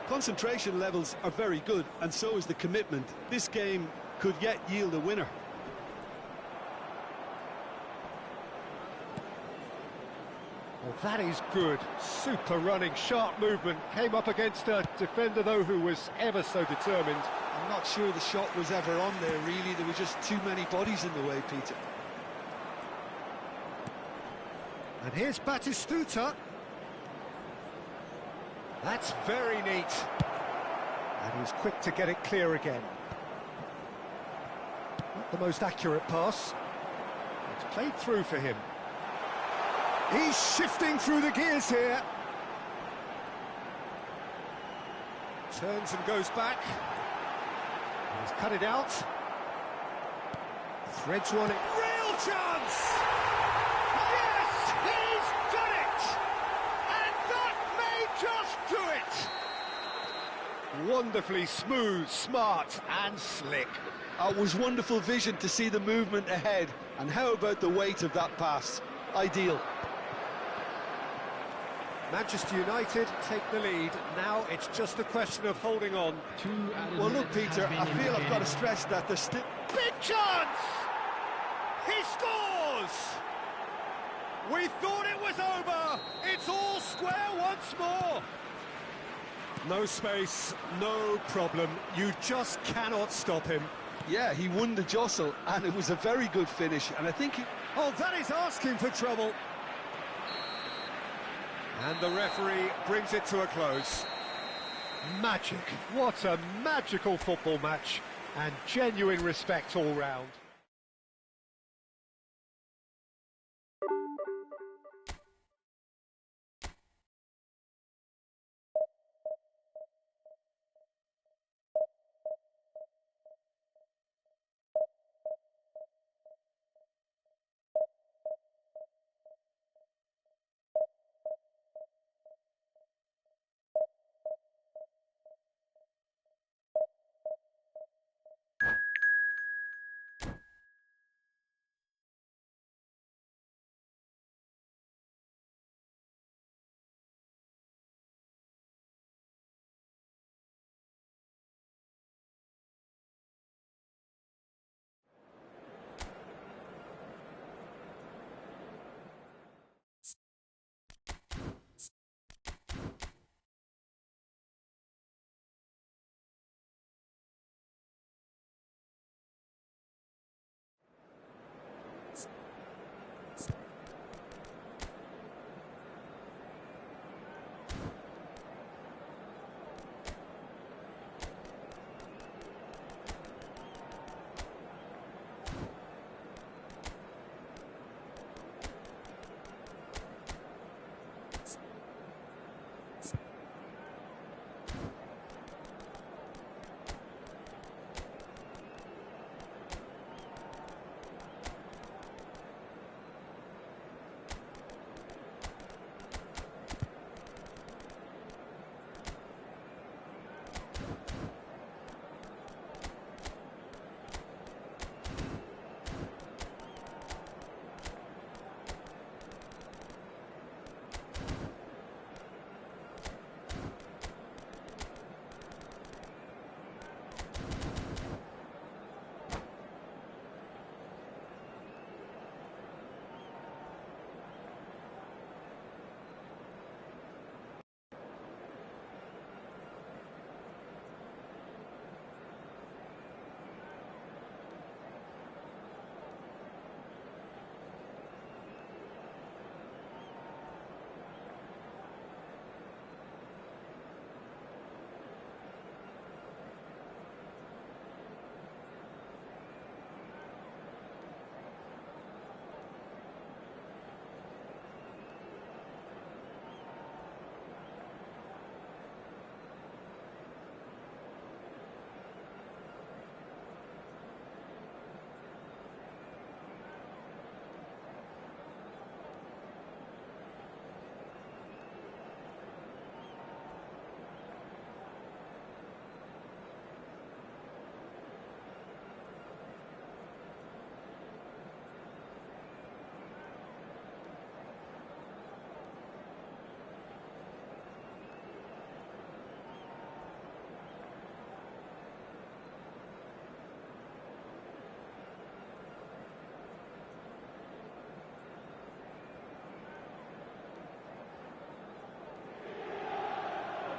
Concentration levels are very good, and so is the commitment. This game could yet yield a winner. Well, that is good. Super running, sharp movement. Came up against a defender, though, who was ever so determined. I'm not sure the shot was ever on there, really. There were just too many bodies in the way, Peter. And here's Batistuta. That's very neat. And he's quick to get it clear again. Not the most accurate pass. It's played through for him. He's shifting through the gears here. Turns and goes back. He's cut it out. Threads one. Real chance! Yes, he's done it! And that may just do it! Wonderfully smooth, smart and slick. It was wonderful vision to see the movement ahead. And how about the weight of that pass? Ideal. Manchester United take the lead. Now it's just a question of holding on. Well, look, Peter, I feel I've got to stress that there's still... Big chance! He scores! We thought it was over. It's all square once more. No space, no problem. You just cannot stop him. Yeah, he won the jostle, and it was a very good finish, and I think he... Oh, that is asking for trouble. And the referee brings it to a close. Magic. What a magical football match. And genuine respect all round.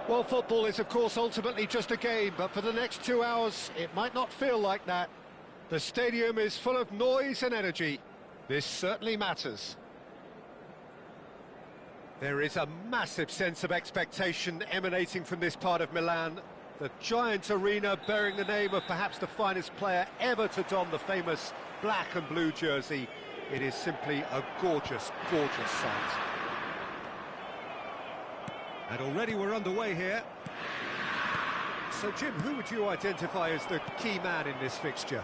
Well, football is, of course, ultimately just a game, but for the next 2 hours, it might not feel like that. The stadium is full of noise and energy. This certainly matters. There is a massive sense of expectation emanating from this part of Milan. The giant arena bearing the name of perhaps the finest player ever to don the famous black and blue jersey. It is simply a gorgeous, gorgeous sight. And already we're underway here. So, Jim, who would you identify as the key man in this fixture?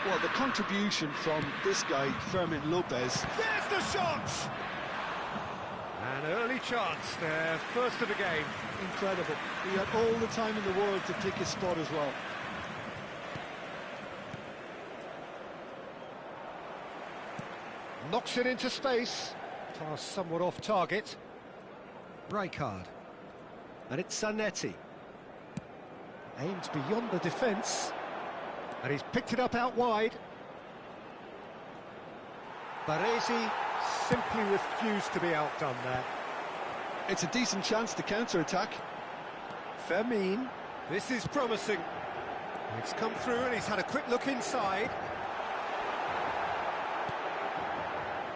Well, the contribution from this guy, Fermin Lopez. There's the shot! An early chance, their first of the game. Incredible. He had all the time in the world to pick his spot as well. Knocks it into space. Pass somewhat off target. Rijkaard. And it's Zanetti. Aims beyond the defence. And he's picked it up out wide. Baresi simply refused to be outdone there. It's a decent chance to counter-attack. Fermin. This is promising. It's come through and he's had a quick look inside.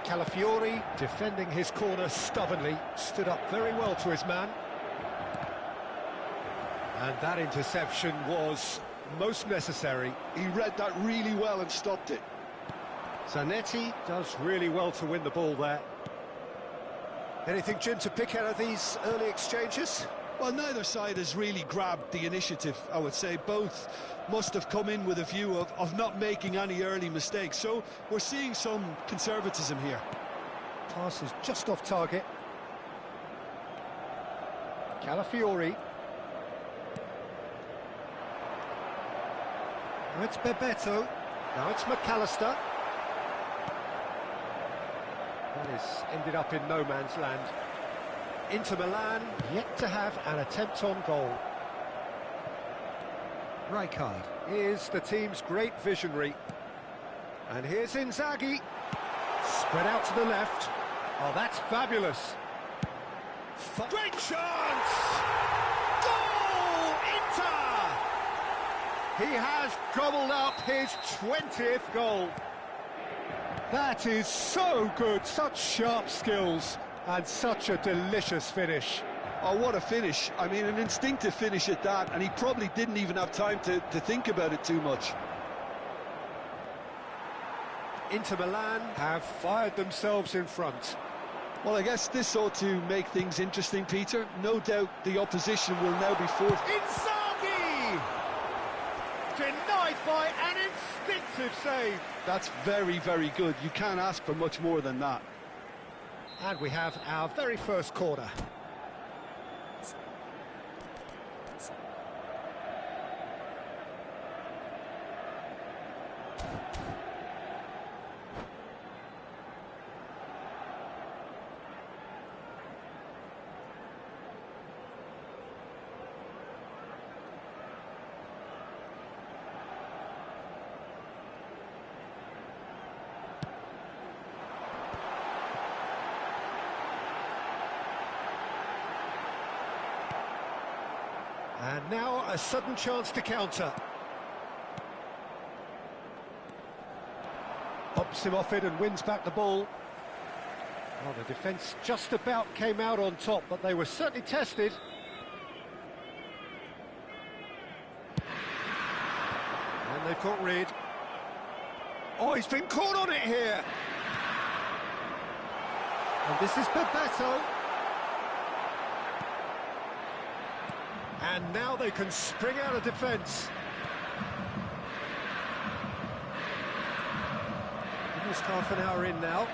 Calafiori, defending his corner stubbornly, stood up very well to his man. And that interception was most necessary. He read that really well and stopped it. Zanetti does really well to win the ball there. Anything, Jim, to pick out of these early exchanges? Well, neither side has really grabbed the initiative, I would say. Both must have come in with a view of not making any early mistakes. So we're seeing some conservatism here. Pass is just off target. Calafiori. Now it's Bebeto. Now it's McAllister. That has ended up in no man's land. Inter Milan yet to have an attempt on goal. Rijkaard is the team's great visionary. And here's Inzaghi. Spread out to the left. Oh, that's fabulous. Great chance! Goal! Inter! He has gobbled up his 20th goal. That is so good, such sharp skills, and such a delicious finish. Oh, what a finish. I mean, an instinctive finish at that, and he probably didn't even have time to think about it too much. Inter Milan have fired themselves in front. Well, I guess this ought to make things interesting, Peter. No doubt the opposition will now be forced. Inzaghi! Denied by an instinctive save. That's very, very good. You can't ask for much more than that. And we have our very first corner. And now a sudden chance to counter. Pops him off it and wins back the ball. Well, the defence just about came out on top, but they were certainly tested. And they've got rid. Oh, he's been caught on it here. And this is Bebeto. And now they can spring out of defence. Almost half an hour in now.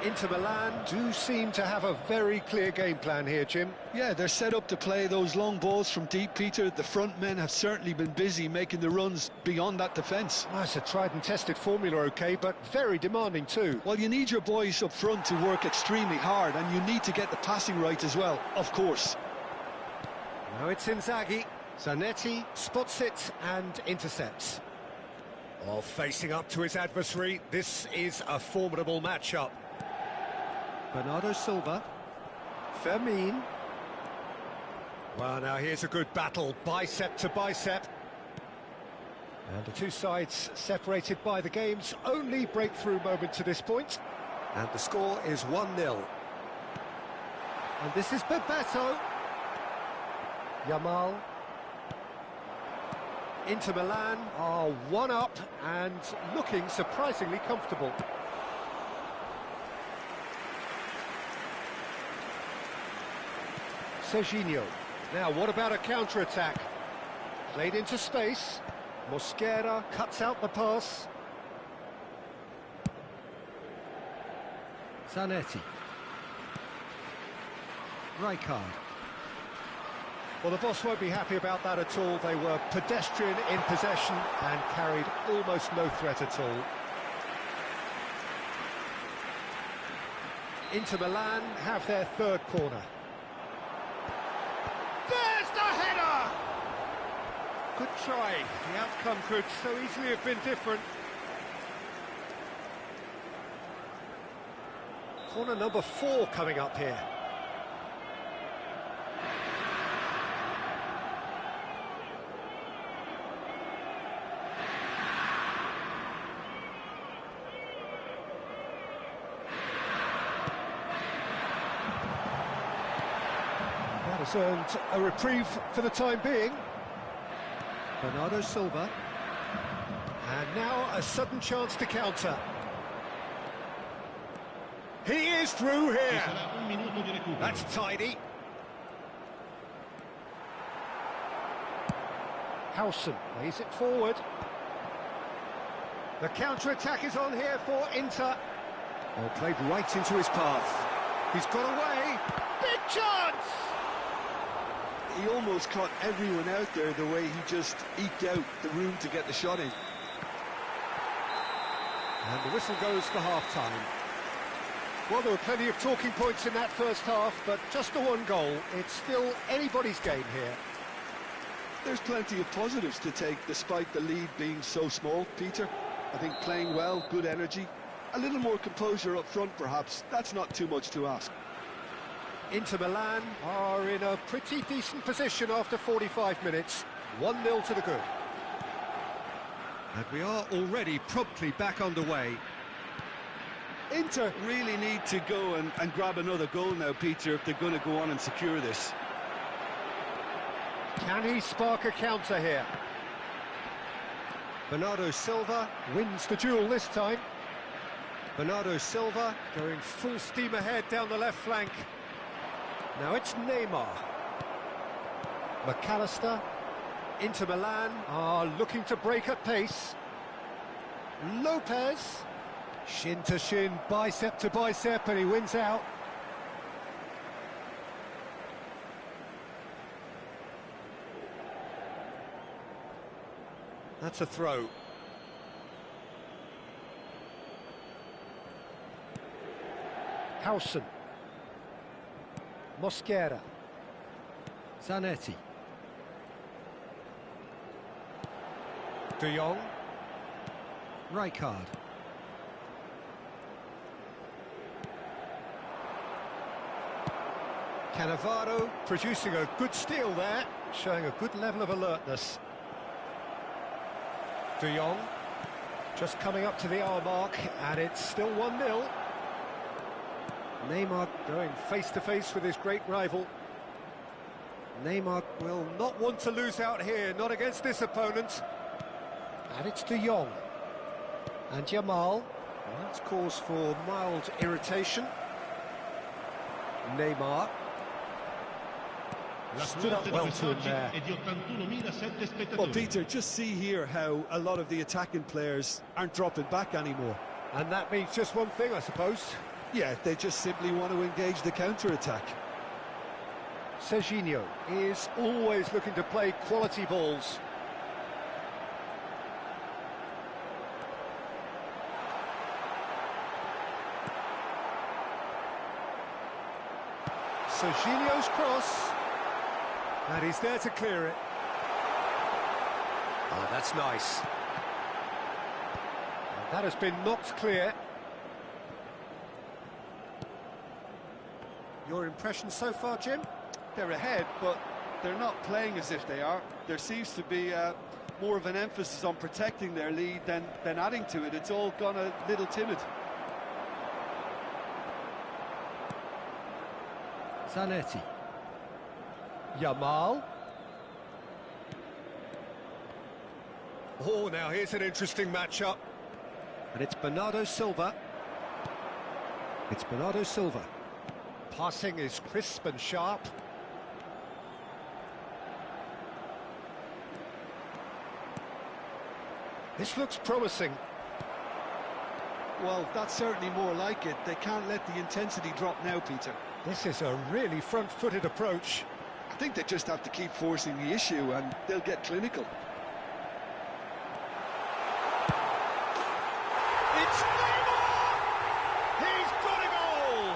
Inter Milan do seem to have a very clear game plan here, Jim. Yeah, they're set up to play those long balls from deep, Peter. The front men have certainly been busy making the runs beyond that defence. Well, it's a tried and tested formula, OK, but very demanding too. Well, you need your boys up front to work extremely hard, and you need to get the passing right as well, of course. Now it's Inzaghi. Zanetti spots it and intercepts. Well, facing up to his adversary, this is a formidable matchup. Bernardo Silva. Fermin. Well, now here's a good battle, bicep to bicep. And the two sides separated by the game's only breakthrough moment to this point. And the score is 1-0. And this is Bebeto. Yamal. Inter Milan are 1-up and looking surprisingly comfortable. Serginho. Now, what about a counter-attack? Played into space. Mosquera cuts out the pass. Zanetti. Rijkaard. Well, the boss won't be happy about that at all. They were pedestrian in possession and carried almost no threat at all. Inter Milan have their third corner. There's the header! Good try. The outcome could so easily have been different. Corner number 4 coming up here. That has earned a reprieve for the time being. Bernardo Silva. And now a sudden chance to counter. He is through here. That's tidy. Howson lays it forward. The counter-attack is on here for Inter. Oh, played right into his path. He's got away. Big chance! He almost caught everyone out there the way he just eked out the room to get the shot in. And the whistle goes for half-time. Well, there were plenty of talking points in that first half, but just the one goal. It's still anybody's game here. There's plenty of positives to take despite the lead being so small, Peter. I think playing well, good energy, a little more composure up front perhaps. That's not too much to ask. Inter Milan are in a pretty decent position after 45 minutes. 1-0 to the good. And we are already promptly back underway. Inter really need to go and grab another goal now, Peter, if they're going to go on and secure this. Can he spark a counter here? Bernardo Silva. Wins the duel this time. Bernardo Silva. Going full steam ahead down the left flank. Now it's Neymar. McAllister. Inter Milan are looking to break at pace. Lopez. Shin to shin, bicep to bicep, and he wins out. That's a throw. Howson. Mosquera. Zanetti. De Jong. Rijkaard. Cannavaro producing a good steal there, showing a good level of alertness. De Jong just coming up to the hour mark, and it's still 1-0. Neymar going face-to-face with his great rival. Neymar will not want to lose out here, not against this opponent. And it's De Jong. And Yamal. Well, that's cause for mild irritation. Neymar. Stood up well to him there. Well, Peter, just see here how a lot of the attacking players aren't dropping back anymore. And that means just one thing, I suppose. Yeah, they just simply want to engage the counter-attack. Serginho is always looking to play quality balls. Serginho's cross. And he's there to clear it. Oh, that's nice. And that has been knocked clear. Your impression so far, Jim? They're ahead, but they're not playing as if they are. There seems to be more of an emphasis on protecting their lead than adding to it. It's all gone a little timid. Zanetti. Yamal. Oh, now here's an interesting matchup. And it's Bernardo Silva. It's Bernardo Silva. Passing is crisp and sharp. This looks promising. Well, that's certainly more like it. They can't let the intensity drop now, Peter. This is a really front-footed approach. I think they just have to keep forcing the issue and they'll get clinical. It's Neymar! He's got a goal!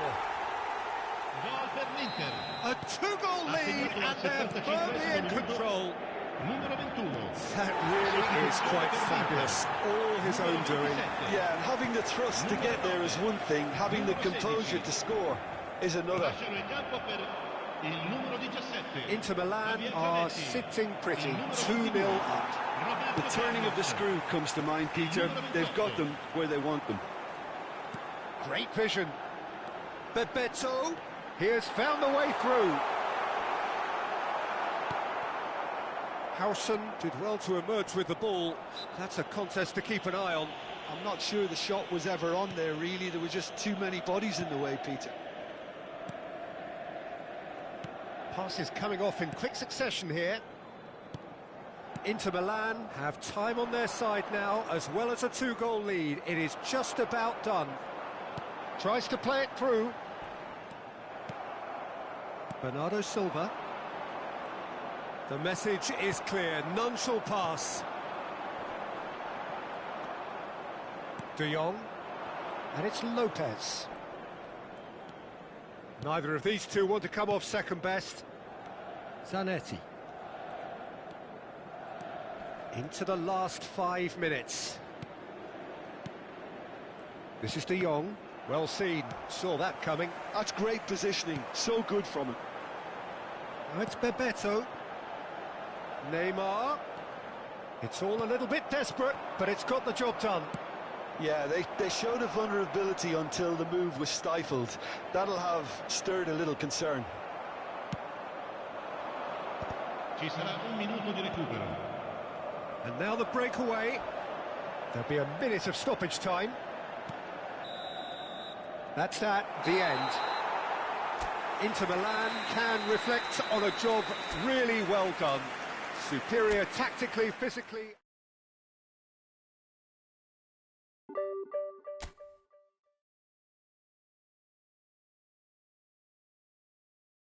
Gol per l'Inter. A two-goal lead and they're firmly in control. Numero 21. That really is quite fabulous. All his own doing. Yeah, and having the thrust to get there is one thing, having the composure to score is another. Lasciano il campo per il numero 17. Inter Milan are sitting pretty, 2-0 up. The turning of the screw comes to mind, Peter. They've got them where they want them. Great vision. Bebeto, he has found the way through. Howson did well to emerge with the ball. That's a contest to keep an eye on. I'm not sure the shot was ever on there, really. There were just too many bodies in the way, Peter. Passes coming off in quick succession here. Inter Milan have time on their side now, as well as a two-goal lead. It is just about done. Tries to play it through. Bernardo Silva. The message is clear, none shall pass. De Jong, and it's Lopez. Neither of these two want to come off second best. Zanetti. Into the last 5 minutes. This is De Jong, well seen, saw that coming. That's great positioning, so good from him. Now it's Bebeto. Neymar. It's all a little bit desperate, but it's got the job done. Yeah, they showed a vulnerability until the move was stifled. That'll have stirred a little concern. Ci sarà un minuto di recupero. And now the breakaway. There'll be a minute of stoppage time. That's that, the end. Inter Milan can reflect on a job really well done. Superior tactically, physically.